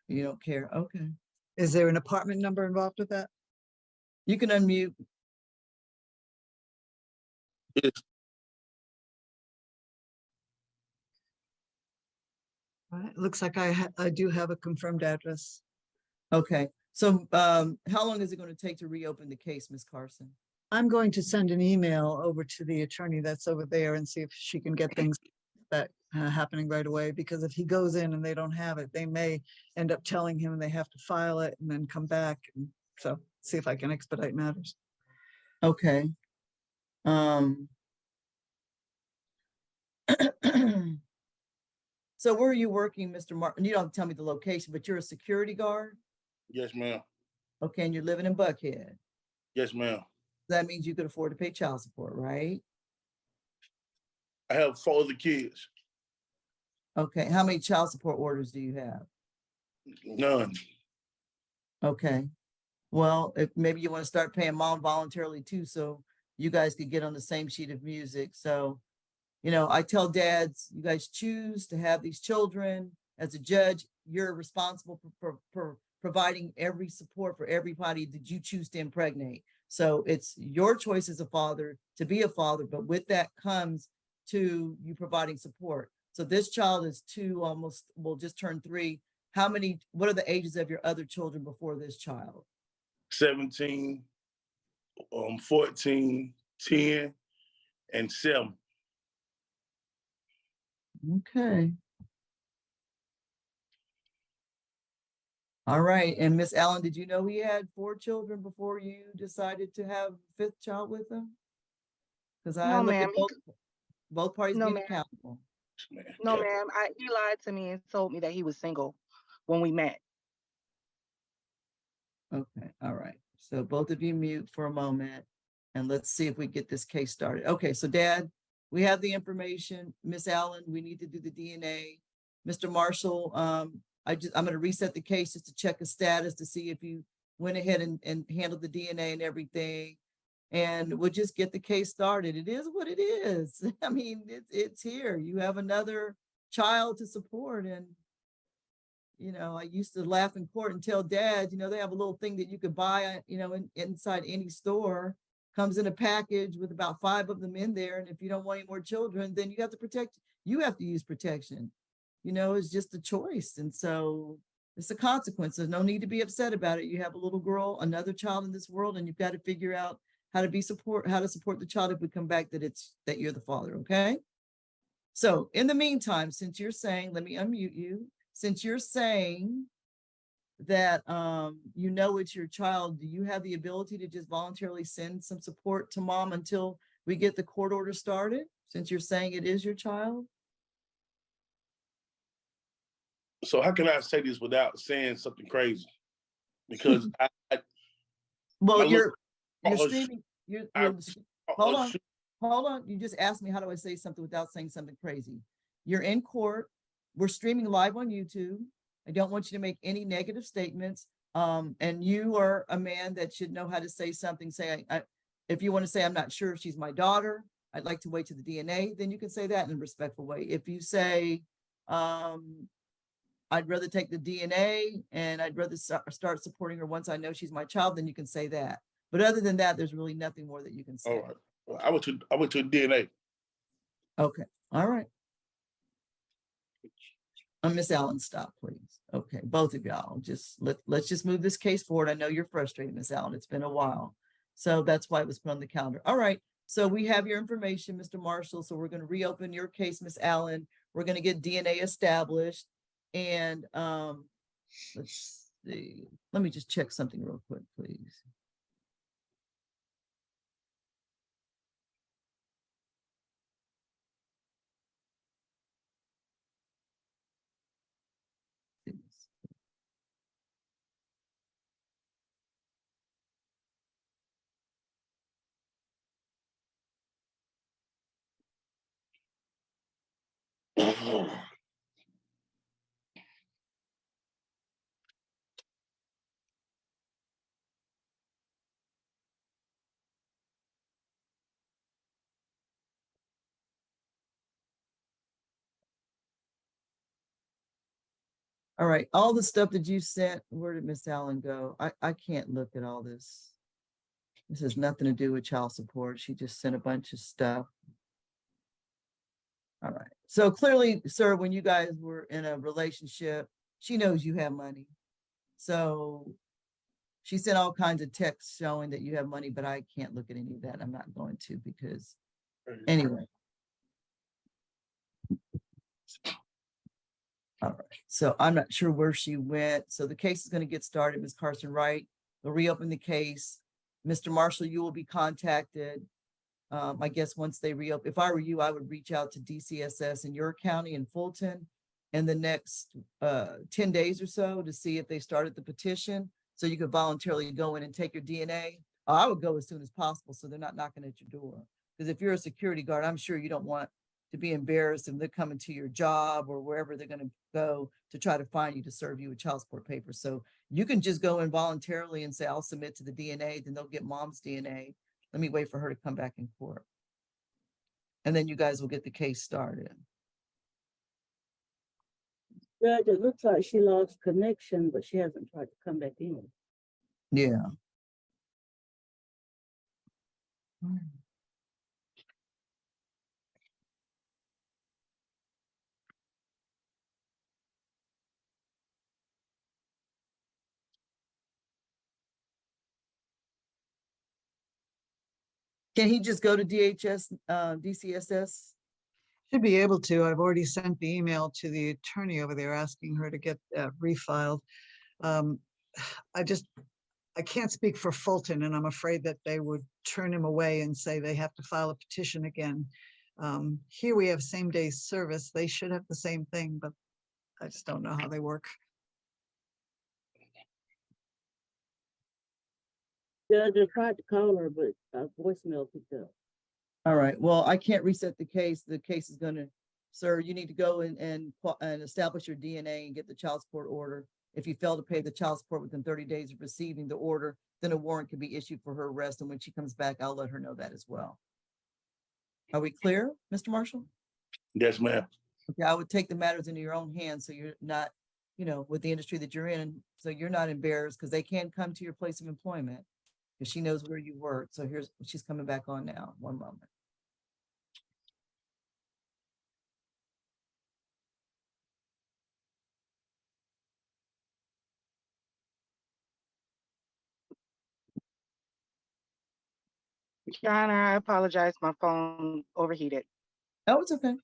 You don't care. Okay. Is there an apartment number involved with that? You can unmute. Yes. All right, looks like I do have a confirmed address. Okay. So how long is it going to take to reopen the case, Ms. Carson? I'm going to send an email over to the attorney that's over there and see if she can get things that happening right away, because if he goes in and they don't have it, they may end up telling him they have to file it and then come back. And so see if I can expedite matters. Okay. So where are you working, Mr. Martin? You don't have to tell me the location, but you're a security guard? Yes, ma'am. Okay, and you're living in Buckhead? Yes, ma'am. That means you could afford to pay child support, right? I have 4 other kids. Okay, how many child support orders do you have? None. Okay, well, if maybe you want to start paying mom voluntarily too, so you guys could get on the same sheet of music. So, you know, I tell dads, you guys choose to have these children. As a judge, you're responsible for providing every support for everybody that you choose to impregnate. So it's your choice as a father to be a father, but with that comes to you providing support. So this child is 2, almost, will just turn 3. What are the ages of your other children before this child? 17, 14, 10, and 7. Okay. All right. And Miss Allen, did you know he had 4 children before you decided to have a 5th child with him? Because I look at both parties being accountable. No, ma'am. He lied to me and told me that he was single when we met. Okay. All right. So both of you mute for a moment and let's see if we get this case started. Okay. So Dad, we have the information. Miss Allen, we need to do the DNA. Mr. Marshall, I'm going to reset the case just to check a status to see if you went ahead and handled the DNA and everything. And we'll just get the case started. It is what it is. I mean, it's here. You have another child to support. And, you know, I used to laugh in court and tell dads, you know, they have a little thing that you could buy, you know, inside any store, comes in a package with about 5 of them in there. And if you don't want any more children, then you have to use protection. You know, it's just a choice. And so it's a consequence. There's no need to be upset about it. You have a little girl, another child in this world, and you've got to figure out how to support the child if we come back that you're the father, okay? So in the meantime, since you're saying, let me unmute you, since you're saying that you know it's your child, do you have the ability to just voluntarily send some support to mom until we get the court order started, since you're saying it is your child? So how can I say this without saying something crazy? Because Well, I you're look- streaming, I- hold on. You just asked me, how do I say something without saying something crazy? You're in court. We're streaming live on YouTube. I don't want you to make any negative statements. And you are a man that should know how to say something. Say, if you want to say, I'm not sure if she's my daughter, I'd like to wait to the DNA, then you can say that in a respectful way. If you say, I'd rather take the DNA and I'd rather start supporting her once I know she's my child, then you can say that. But other than that, there's really nothing more that you can say. all right. I went to DNA. Okay. All right. Miss Allen, stop, please. Okay, both of y'all, let's just move this case forward. I know you're frustrated, Miss Allen. It's been a while. So that's why it was put on the calendar. All right. So we have your information, Mr. Marshall. So we're going to reopen your case, Miss Allen. We're going to get DNA established. And let's see. Let me just check something real quick, please. All right, all the stuff that you sent, where did Miss Allen go? I can't look at all this. This has nothing to do with child support. She just sent a bunch of stuff. All right. So clearly, sir, when you guys were in a relationship, she knows you have money. So she sent all kinds of texts showing that you have money, but I can't look at any of that. I'm not going to because anyway. All right. So I'm not sure where she went. So the case is going to get started. Ms. Carson Wright will reopen the case. Mr. Marshall, you will be contacted. I guess once they reopen, if I were you, I would reach out to DCSS in your county in Fulton in the next 10 days or so to see if they started the petition. So you could voluntarily go in and take your DNA. I would go as soon as possible so they're not knocking at your door. Because if you're a security guard, I'm sure you don't want to be embarrassed and they're coming to your job or wherever they're going to go to try to find you to serve you with child support papers. So you can just go in voluntarily and say, I'll submit to the DNA, then they'll get mom's DNA. Let me wait for her to come back in court. And then you guys will get the case started. Judge, it looks like she lost connection, but she hasn't tried to come back in. Yeah. Can he just go to DCSS? Should be able to. I've already sent the email to the attorney over there asking her to get refiled. I can't speak for Fulton, and I'm afraid that they would turn him away and say they have to file a petition again. Here we have same-day service. They should have the same thing, but I just don't know how they work. Judge, I tried to call her, but voicemail picked up. All right. Well, I can't reset the case. The case is going to, sir, you need to go and establish your DNA and get the child support order. If you fail to pay the child support within 30 days of receiving the order, then a warrant can be issued for her arrest. And when she comes back, I'll let her know that as well. Are we clear, Mr. Marshall? Yes, ma'am. Okay, I would take the matters into your own hands so you're not, with the industry that you're in, so you're not embarrassed because they can come to your place of employment because she knows where you work. So she's coming back on now. One moment. Your Honor, I apologize. My phone overheated. Oh, it's okay.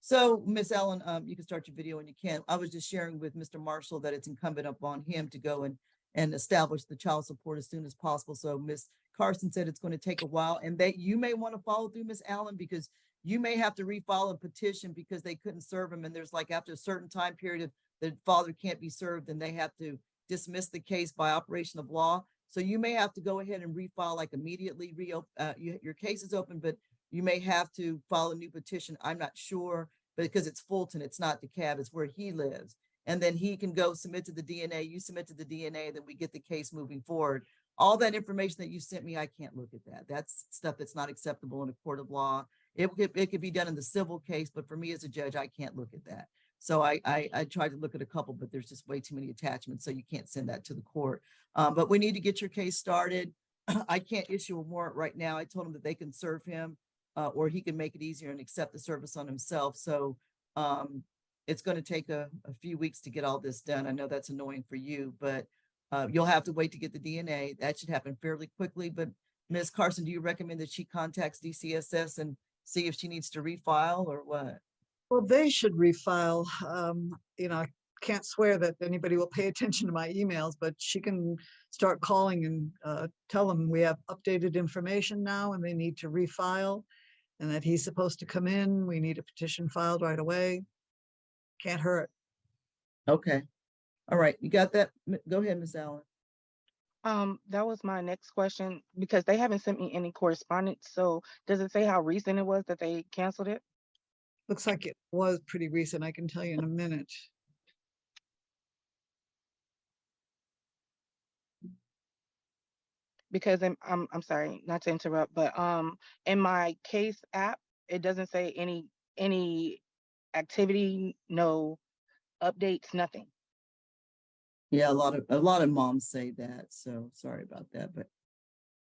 So, Miss Allen, you can start your video when you can. I was just sharing with Mr. Marshall that it's incumbent upon him to go and establish the child support as soon as possible. So Miss Carson said it's going to take a while, and that you may want to follow through, Miss Allen, because you may have to refile a petition because they couldn't serve him. And there's like after a certain time period, if the father can't be served, then they have to dismiss the case by operation of law. So you may have to go ahead and refile like immediately. Your case is open, but you may have to file a new petition. I'm not sure, but because it's Fulton, it's not DeKalb, it's where he lives. And then he can go submit to the DNA, you submit to the DNA, then we get the case moving forward. All that information that you sent me, I can't look at that. That's stuff that's not acceptable in a court of law. It could be done in the civil case, but for me as a judge, I can't look at that. So I tried to look at a couple, but there's just way too many attachments, so you can't send that to the court. But we need to get your case started. I can't issue a warrant right now. I told him that they can serve him, or he can make it easier and accept the service on himself. So it's going to take a few weeks to get all this done. I know that's annoying for you, but you'll have to wait to get the DNA. That should happen fairly quickly. But Ms. Carson, do you recommend that she contacts DCSS and see if she needs to refile or what? Well, they should refile. I can't swear that anybody will pay attention to my emails, but she can start calling and tell them we have updated information now and they need to refile, and that he's supposed to come in. We need a petition filed right away. Can't hurt. Okay. All right. You got that? Go ahead, Ms. Allen. That was my next question because they haven't sent me any correspondence. So does it say how recent it was that they canceled it? Looks like it was pretty recent. I can tell you in a minute. Because I'm sorry, not to interrupt, but in my case app, it doesn't say any activity, no updates, nothing. Yeah, a lot of moms say that. So sorry about that, but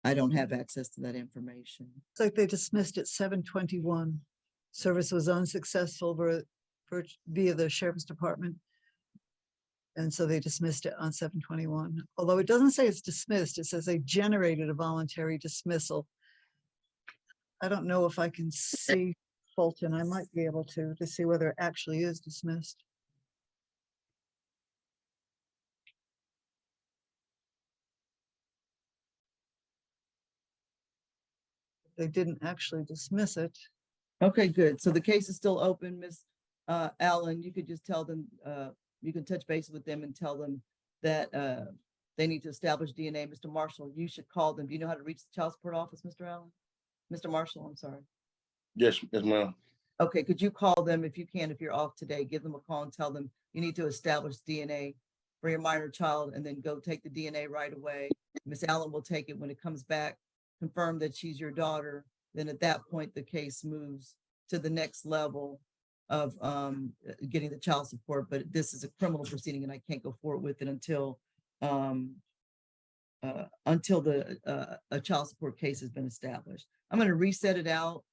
I don't have access to that information. It's like they dismissed at 7:21. Service was unsuccessful via the sheriff's department. And so they dismissed it on 7/21. Although it doesn't say it's dismissed, it says they generated a voluntary dismissal. I don't know if I can see Fulton. I might be able to see whether it actually is dismissed. They didn't actually dismiss it. Okay, good. So the case is still open, Miss Allen. You could just tell them, you can touch base with them and tell them that they need to establish DNA. Mr. Marshall, you should call them. Do you know how to reach the child support office, Mr. Allen? Mr. Marshall, I'm sorry. Yes, ma'am. Okay, could you call them if you can, if you're off today, give them a call and tell them you need to establish DNA for your minor child and then go take the DNA right away. Miss Allen will take it when it comes back, confirm that she's your daughter. Then at that point, the case moves to the next level of getting the child support. But this is a criminal proceeding and I can't go forward with it until a child support case has been established. I'm going to reset it out.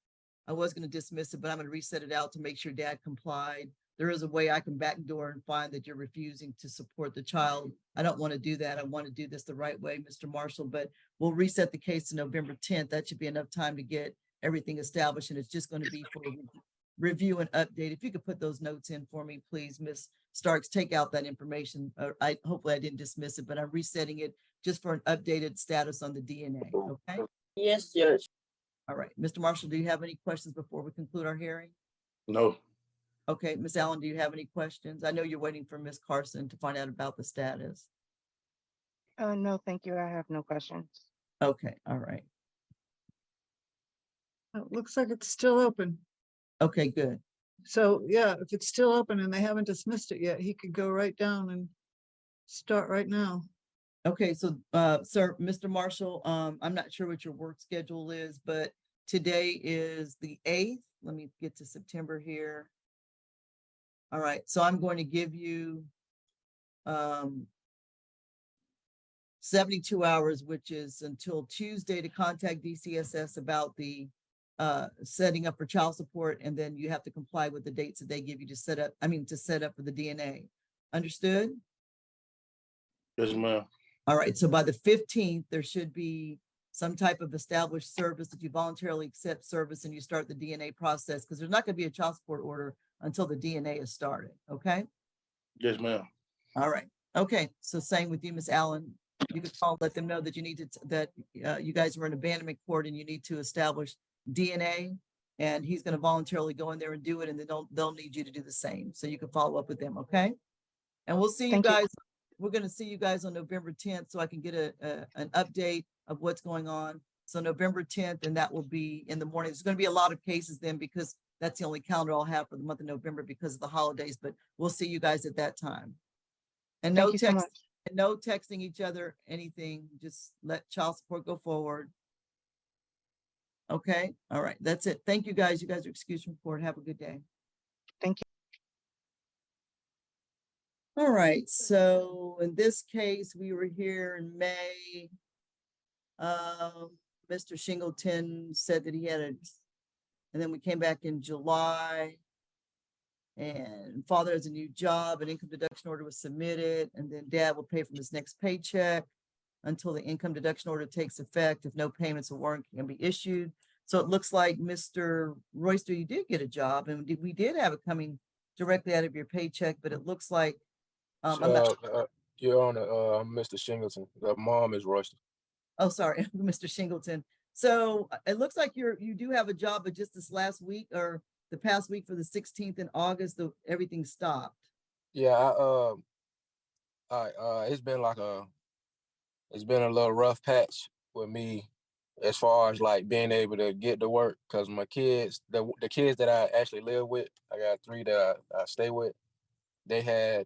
I was going to dismiss it, but I'm going to reset it out to make sure dad complied. There is a way I can backdoor and find that you're refusing to support the child. I don't want to do that. I want to do this the right way, Mr. Marshall, but we'll reset the case to November 10th. That should be enough time to get everything established. And it's just going to be for review and update. If you could put those notes in for me, please, Miss Starks, take out that information. Hopefully I didn't dismiss it, but I'm resetting it just for an updated status on the DNA. Okay. Yes, Judge. All right. Mr. Marshall, do you have any questions before we conclude our hearing? No. Okay, Ms. Allen, do you have any questions? I know you're waiting for Ms. Carson to find out about the status. No, thank you. I have no questions. Okay, all right. It looks like it's still open. Okay, good. So yeah, if it's still open and they haven't dismissed it yet, he could go right down and start right now. Okay, so sir, Mr. Marshall, I'm not sure what your work schedule is, but today is the 8th. Let me get to September here. All right, so I'm going to give you 72 hours, which is until Tuesday, to contact DCSS about the setting up for child support, and then you have to comply with the dates that they give you to set up, to set up for the DNA. Understood? Yes, ma'am. All right, so by the 15th, there should be some type of established service that you voluntarily accept service and you start the DNA process, because there's not going to be a child support order until the DNA is started. Okay. Yes, ma'am. All right. Okay. So same with you, Miss Allen. You can call, let them know that you need to, that you guys were in abandonment court and you need to establish DNA, and he's going to voluntarily go in there and do it. And then they'll need you to do the same. So you can follow up with them. Okay. And we'll see you Thank you. guys. We're going to see you guys on November 10th, so I can get an update of what's going on. So November 10th, and that will be in the morning. There's going to be a lot of cases then, because that's the only calendar I'll have for the month of November because of the holidays, but we'll see you guys at that time. And no Thank you so text, much. and no texting each other, anything, just let child support go forward. Okay. All right. That's it. Thank you guys. You guys are excused from court. Have a good day. Thank you. All right, so in this case, we were here in May. Mr. Shingleton said that he had and then we came back in July. And father has a new job, an income deduction order was submitted, and then dad will pay from his next paycheck until the income deduction order takes effect. If no payments or warrant can be issued. So it looks like Mr. Royster, you did get a job, and we did have it coming directly out of your paycheck, but it looks like Your Honor, Mr. Shingleton. The mom is Royster. oh, sorry, Mr. Shingleton. So it looks like you do have a job, but just this last week or the past week for the 16th in August, everything stopped. Yeah, it's been it's been a little rough patch with me as far as like being able to get to work, because my kids, the kids that I actually live with, I got 3 that I stay with, they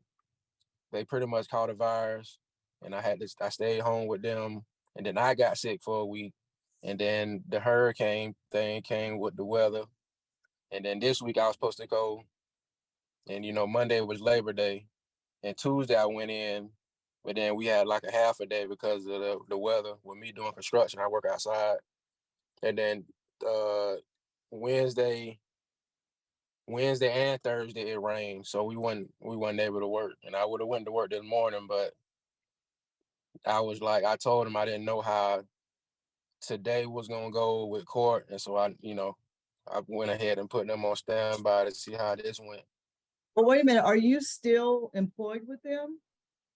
pretty much caught a virus, and I stayed home with them, and then I got sick for a week, and then the hurricane thing came with the weather, and then this week I was supposed to go, and Monday was Labor Day, and Tuesday I went in, but then we had like a half a day because of the weather. With me doing construction, I work outside, and then Wednesday and Thursday it rained, so we wasn't able to work. And I would have went to work this morning, but I told him I didn't know how today was gonna go with court, and so I went ahead and put them on standby to see how this went. Well, wait a minute. Are you still employed with them?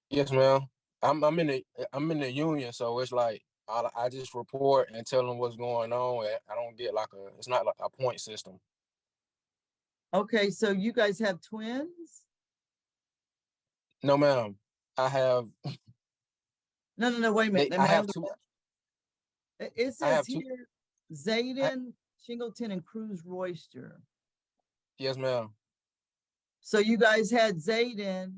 Yes, ma'am. I'm in the union, so it's like I just report and tell them what's going on. I don't get it's not like a point system. Okay, so you guys have twins? No, ma'am. I have. No, wait a minute. I have 2. It says here, Zayden, Shingleton, and Cruz Royster. Yes, ma'am. So you guys had Zayden.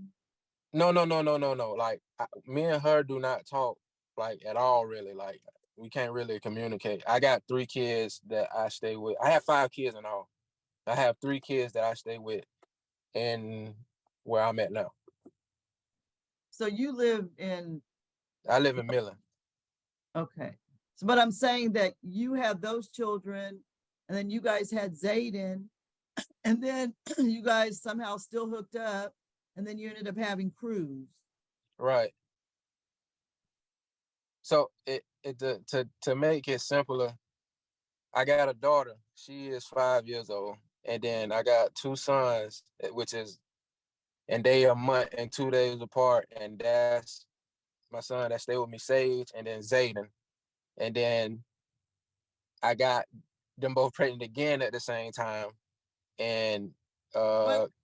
No. Like me and her do not talk like at all, really. Like we can't really communicate. I got 3 kids that I stay with. I have 5 kids in all. I have 3 kids that I stay with in where I'm at now. So you live in? I live in Millen. Okay. So, but I'm saying that you have those children, and then you guys had Zayden, and then you guys somehow still hooked up, and then you ended up having Cruz. Right. So to make it simpler, I got a daughter. She is 5 years old. And then I got 2 sons, and they are a month and 2 days apart. And that's my son that stay with me, Sage, and then Zayden. And then I got them both pregnant again at the same time. And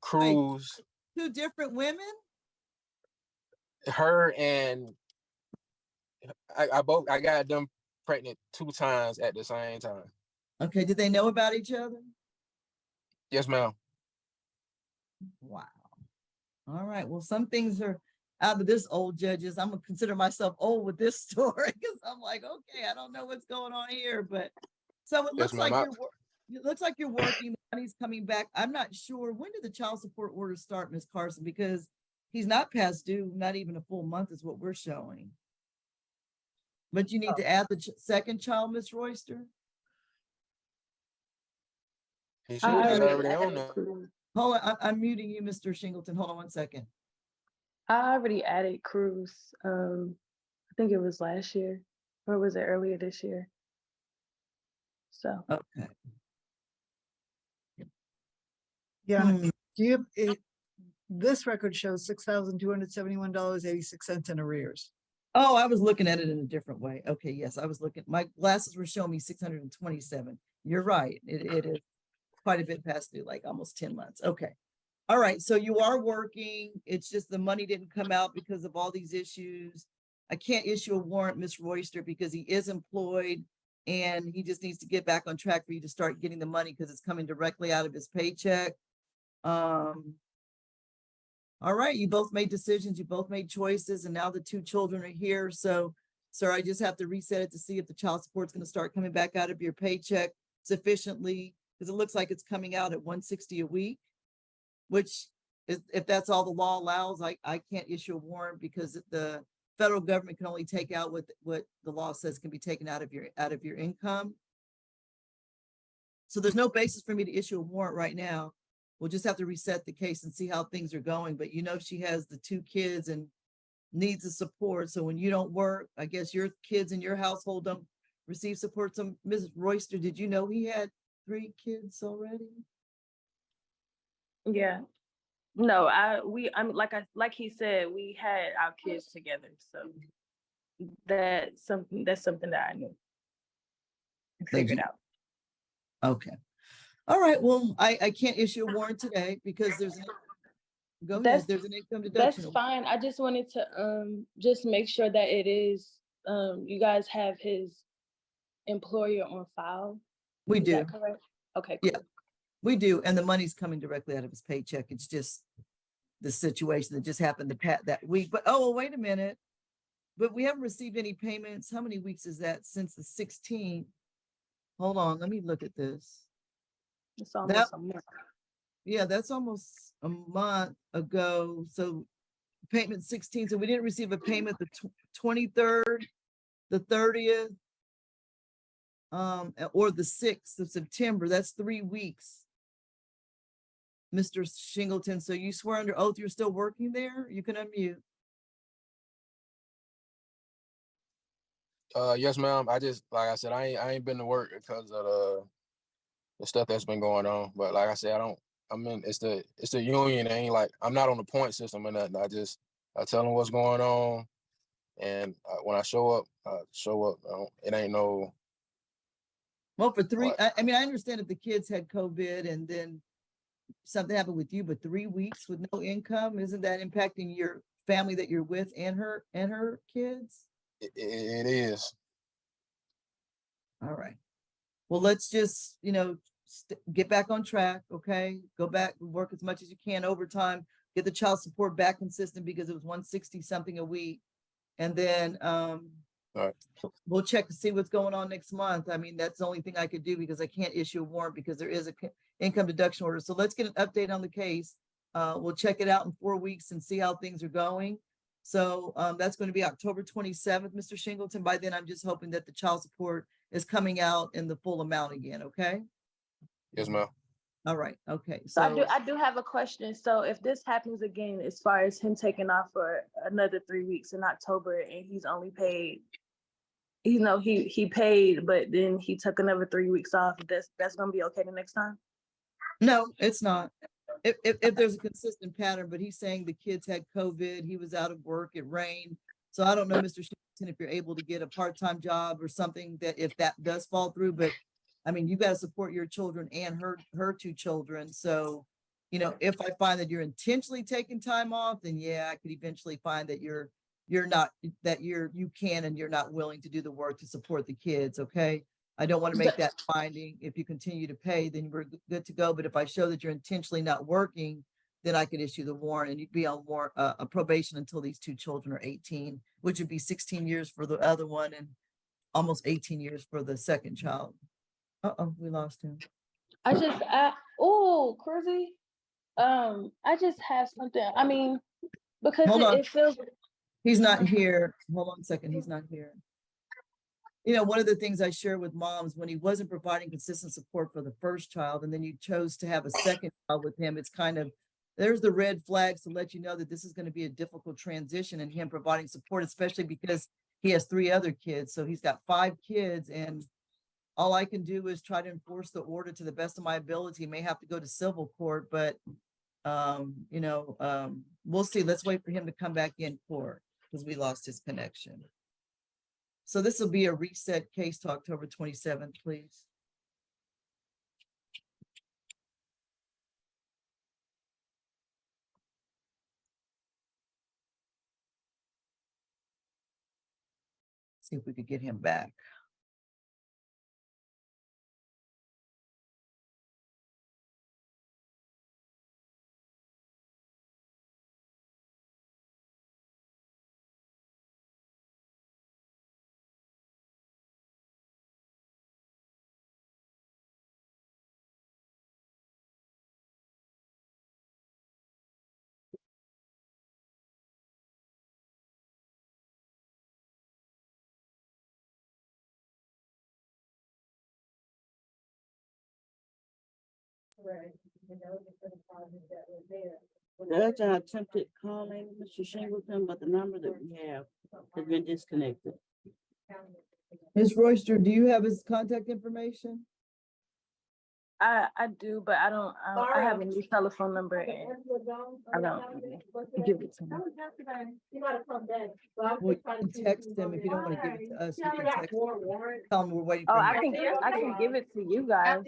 Cruz. Wait, 2 different women? Her and I got them pregnant 2 times at the same time. Okay, did they know about each other? Yes, ma'am. Wow. All right. Well, some things are out of this old, judges. I'm gonna consider myself old with this story because I'm like, okay, I don't know what's going on here. But so it looks like you're working. The money's coming back. I'm not sure, when did the child support order start, Ms. Carson? Because he's not past due, not even a full month is what we're showing. But you need to add the second child, Ms. Royster. He should be already on there. Hold on, I'm muting you, Mr. Shingleton. Hold on 1 second. I already added Cruz. I think it was last year. Or was it earlier this year? So. Okay. Yeah, Hmm. do you, this record shows $6,271.86 in arrears. Oh, I was looking at it in a different way. Okay, yes, I was looking, my glasses were showing me 627. You're right. It is quite a bit past due, like almost 10 months. Okay. All right, so you are working. It's just the money didn't come out because of all these issues. I can't issue a warrant, Miss Royster, because he is employed and he just needs to get back on track for you to start getting the money because it's coming directly out of his paycheck. All right, you both made decisions, you both made choices, and now the two children are here. So, sir, I just have to reset it to see if the child support is going to start coming back out of your paycheck sufficiently, because it looks like it's coming out at 160 a week, which is, if that's all the law allows, I can't issue a warrant because the federal government can only take out what the law says can be taken out of your income. So there's no basis for me to issue a warrant right now. We'll just have to reset the case and see how things are going. But you know, she has the two kids and needs the support. So when you don't work, I guess your kids in your household don't receive support. So Mrs. Royster, did you know he had 3 kids already? Yeah. No, I'm like he said, we had our kids together. So that's something that I knew and figured out. Okay. All right. Well, I can't issue a warrant today because there's there's an income deduction. That's fine. I just wanted to just make sure that it is you guys have his employer on file. We Is do. that correct? Okay, cool. Yeah, we do. And the money's coming directly out of his paycheck. It's just the situation that just happened that week. But oh, wait a minute. But we haven't received any payments. How many weeks is that since the 16th? Hold on, let me look at this. It's almost a month. Yeah, that's almost a month ago. So payment 16. So we didn't receive a payment the 23rd, the 30th, or the 6th of September. That's 3 weeks. Mr. Shingleton, so you swear under oath you're still working there? You can unmute. Yes, ma'am. I just, like I said, I ain't been to work because of the stuff that's been going on. But like I said, it's the union. It ain't like, I'm not on the point system or nothing. I tell them what's going on. And when I show up, it ain't no. Well, for 3, I mean, I understand if the kids had COVID and then something happened with you, but 3 weeks with no income, isn't that impacting your family that you're with and her kids? It is. All right. Well, let's just, get back on track. Okay. Go back, work as much as you can overtime, get the child support back consistent because it was 160 something a week. And then all right, we'll check to see what's going on next month. I mean, that's the only thing I could do because I can't issue a warrant because there is a income deduction order. So let's get an update on the case. We'll check it out in 4 weeks and see how things are going. So that's going to be October 27th, Mr. Shingleton. By then, I'm just hoping that the child support is coming out in the full amount again. Okay. Yes, ma'am. All right. Okay. So I do have a question. So if this happens again, as far as him taking off for another 3 weeks in October, and he's only paid, he paid, but then he took another 3 weeks off, that's gonna be okay the next time? No, it's not. If there's a consistent pattern, but he's saying the kids had COVID, he was out of work, it rained. So I don't know, Mr. Shingleton, if you're able to get a part-time job or something that if that does fall through, but I mean, you got to support your children and her 2 children. So, if I find that you're intentionally taking time off, then yeah, I could eventually find that you can and you're not willing to do the work to support the kids. Okay. I don't want to make that finding. If you continue to pay, then we're good to go. But if I show that you're intentionally not working, then I could issue the warrant and you'd be on a probation until these 2 children are 18, which would be 16 years for the other one and almost 18 years for the second child. We lost him. Crazy. I just have something. I mean, because it feels. He's not here. Hold on a second. He's not here. One of the things I share with moms, when he wasn't providing consistent support for the first child, and then you chose to have a second child with him, it's kind of, there's the red flags to let you know that this is going to be a difficult transition and him providing support, especially because he has 3 other kids, so he's got 5 kids, and all I can do is try to enforce the order to the best of my ability. May have to go to civil court, but we'll see. Let's wait for him to come back in court because we lost his connection. So this will be a reset case to October 27th, please. See if we could get him back. Judge, I attempted calling Mr. Shingleton, but the number that we have has been disconnected. Ms. Royster, do you have his contact information? I do, but I don't, I have a new telephone number and I don't give it to him. Well, you can text him if you don't want to give it to us. You can text him. Tell him we're waiting Oh, for I him. can give it to you guys.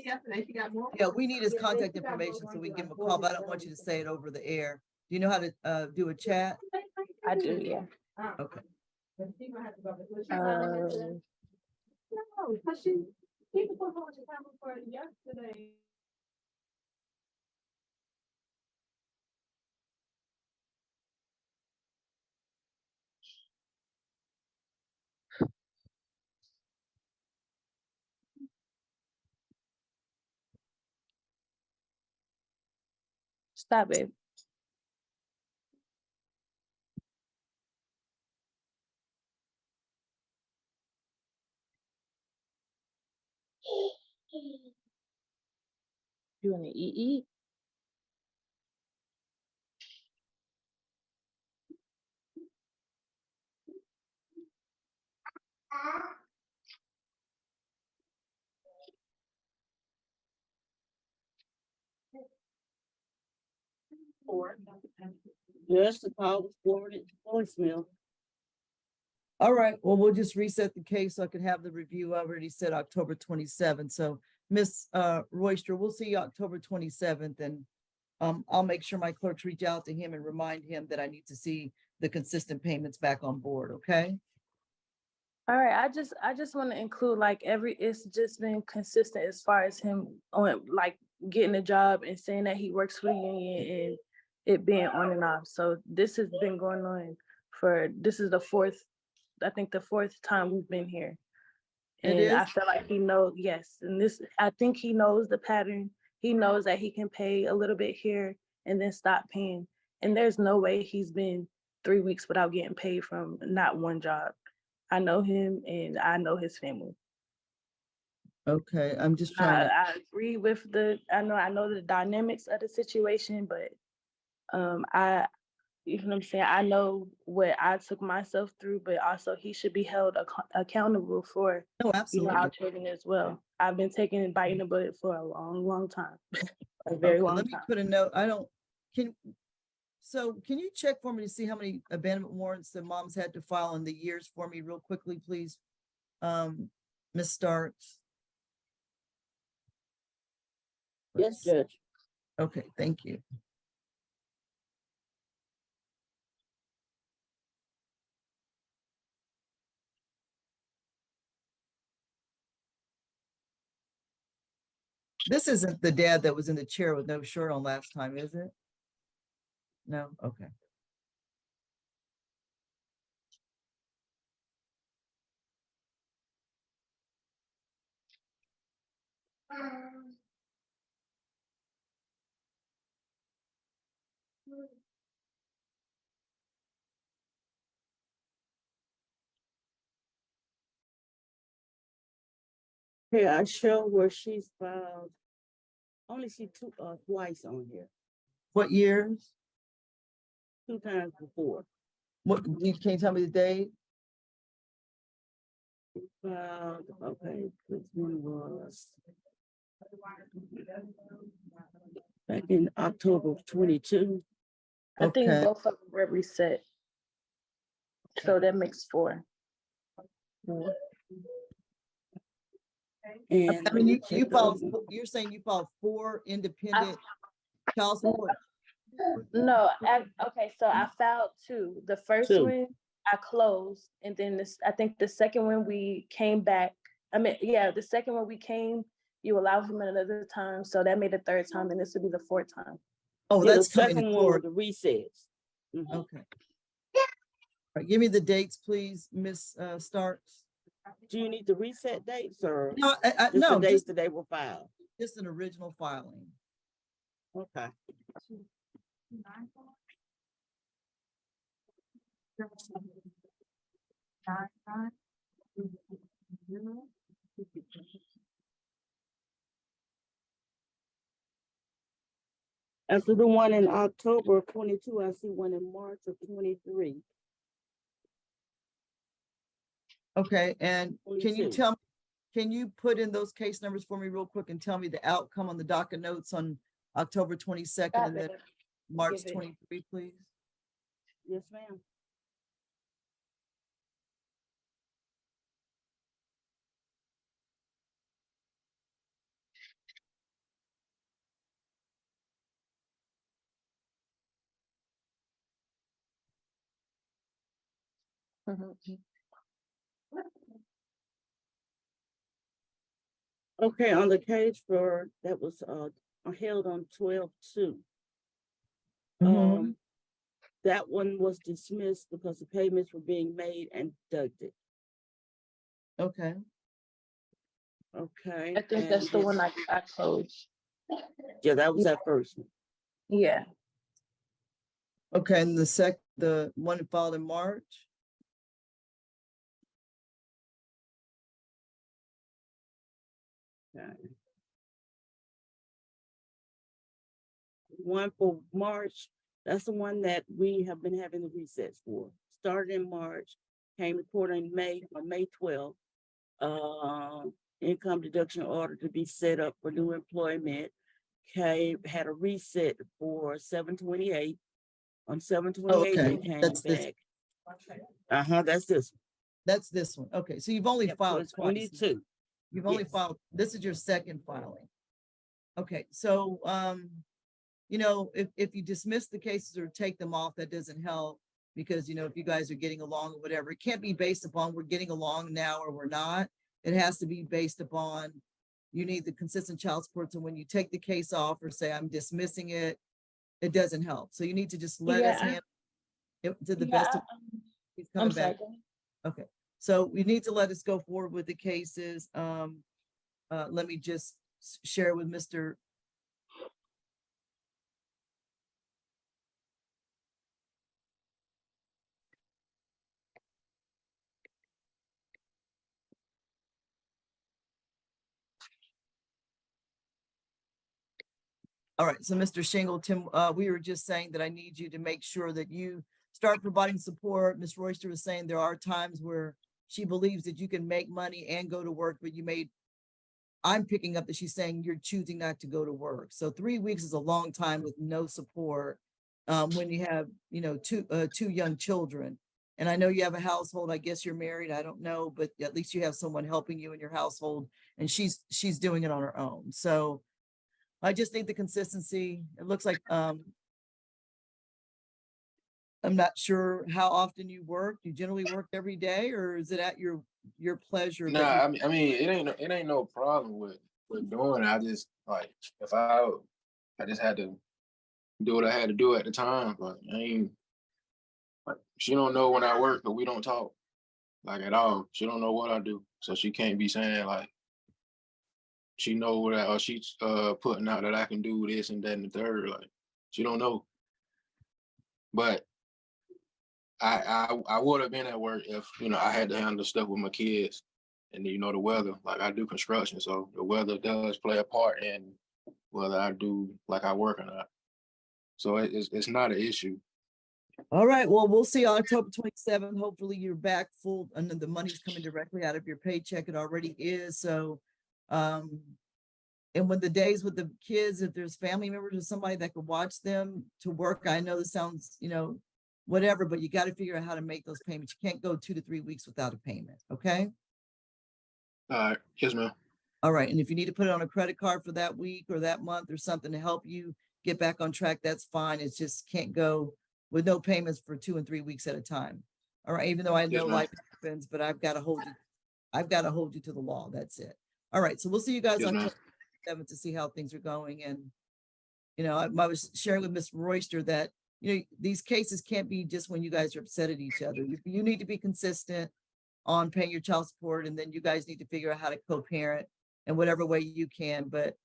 Yeah, we need his contact information so we can give him a call, but I don't want you to say it over the air. Do you know how to do a chat? I do, yeah. Okay. Stop it. You want to eat? Just the call was forwarded to voicemail. All right, well, we'll just reset the case so I can have the review. I already said October 27th. So Miss Royster, we'll see you October 27th, and I'll make sure my clerks reach out to him and remind him that I need to see the consistent payments back on board, okay? All right, I just want to include like it's just been consistent as far as him on like getting a job and saying that he works for the union and it being on and off. So this has been going on this is the fourth time we've been here. It And I is? feel like he knows, yes. And I think he knows the pattern. He knows that he can pay a little bit here and then stop paying. And there's no way he's been 3 weeks without getting paid from not one job. I know him and I know his family. Okay, I'm just trying to. I agree with I know the dynamics of the situation, but you know what I'm saying? I know what I took myself through, but also he should be held accountable for our children as well. I've been biting the bullet for a long, long time. A very long Let me time. put a note. Can you check for me to see how many abandonment warrants the moms had to file in the years for me real quickly, please? Ms. Starks. Yes, Judge. Okay, thank you. This isn't the dad that was in the chair with no shirt on last time, is it? No? Okay. Here, I show where she's filed. Only see twice on here. What years? 2 times before. What, you can't tell me the date? Okay, this one was back in October of 22. I think Okay. both of them were reset. So that makes 4. And I mean, you check the filed, other one. you're saying you filed 4 independent child support? No, okay, so I filed 2. The first 2. one I closed, and then I think the second one we came back. I mean, yeah, the second one we came, you allowed him another time, so that made the 3rd time, and this would be the 4th time. Oh, Yeah, the that's coming to second one with court. the recess. Okay. All right, give me the dates, please, Miss Starks. Do you need the reset dates or No, just no, the dates just, that they were filed? just an original filing. Okay. After the one in October of 22, I see one in March of 23. Okay, and can you 22. tell me, can you put in those case numbers for me real quick and tell me the outcome on the docket notes on October 22nd and then March Give it. 23, please? Yes, ma'am. Okay, on the case for that was held on 12/2. That one was dismissed because the payments were being made and deducted. Okay. Okay. I think that's the one I closed. Yeah, that was that first one. Yeah. Okay, and the one filed in March? Okay. One for March, that's the one that we have been having the recess for. Started in March, came to court in May, on May 12th. Income deduction order to be set up for new employment. Had a reset for 7/28. On 7/28, Okay, they came that's this. back. That's this one. That's this one. Okay, so you've only Yep, so filed it's twice. 22. You've only Yes. filed, this is your second filing. Okay, so, you know, if you dismiss the cases or take them off, that doesn't help because, you know, if you guys are getting along or whatever, it can't be based upon we're getting along now or we're not. It has to be based upon, you need the consistent child support. So when you take the case off or say, I'm dismissing it, it doesn't help. So you need to just let us handle it to the best of. He's coming back. Okay, so we need to let us go forward with the cases. Let me just share with Mr. All right, so Mr. Shingleton, we were just saying that I need you to make sure that you start providing support. Ms. Royster was saying there are times where she believes that you can make money and go to work, but I'm picking up that she's saying you're choosing not to go to work. So 3 weeks is a long time with no support when you have, you know, two young children. And I know you have a household. I guess you're married. I don't know, but at least you have someone helping you in your household, and she's doing it on her own. So I just need the consistency. It looks like I'm not sure how often you work. You generally work every day, or is it at your pleasure? Nah, I mean, it ain't no problem with doing it. I just like if I just had to do what I had to do at the time, but I ain't like she don't know when I work, but we don't talk like at all. She don't know what I do, so she can't be saying like she know that or she's putting out that I can do this and that and the third. Like she don't know, but I would have been at work if I had to handle stuff with my kids. And the weather, like I do construction, so the weather does play a part in whether I do like I work or not. So it's not an issue. All right, well, we'll see you on October 27th. Hopefully you're back full and then the money's coming directly out of your paycheck. It already is. So, and when the days with the kids, if there's family members or somebody that could watch them to work, I know this sounds, whatever, but you got to figure out how to make those payments. You can't go 2 to 3 weeks without a payment. Okay. All right. Yes, ma'am. All right. And if you need to put it on a credit card for that week or that month or something to help you get back on track, that's fine. It's just can't go with no payments for 2 and 3 weeks at a time. All right. Even though I know ma'am. life happens, but I've got to hold you. I've got to hold you to the law. That's it. All right. So we'll see you guys Yes, on ma'am. October 7th to see how things are going. And, I was sharing with Miss Royster that, these cases can't be just when you guys are upset at each other. You need to be consistent on paying your child support, and then you guys need to figure out how to co-parent in whatever way you can, but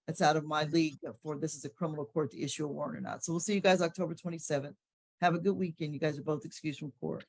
that's out of my league for this is a criminal court to issue a warrant or not. So we'll see you guys October 27th. Have a good weekend. You guys are both excused from court.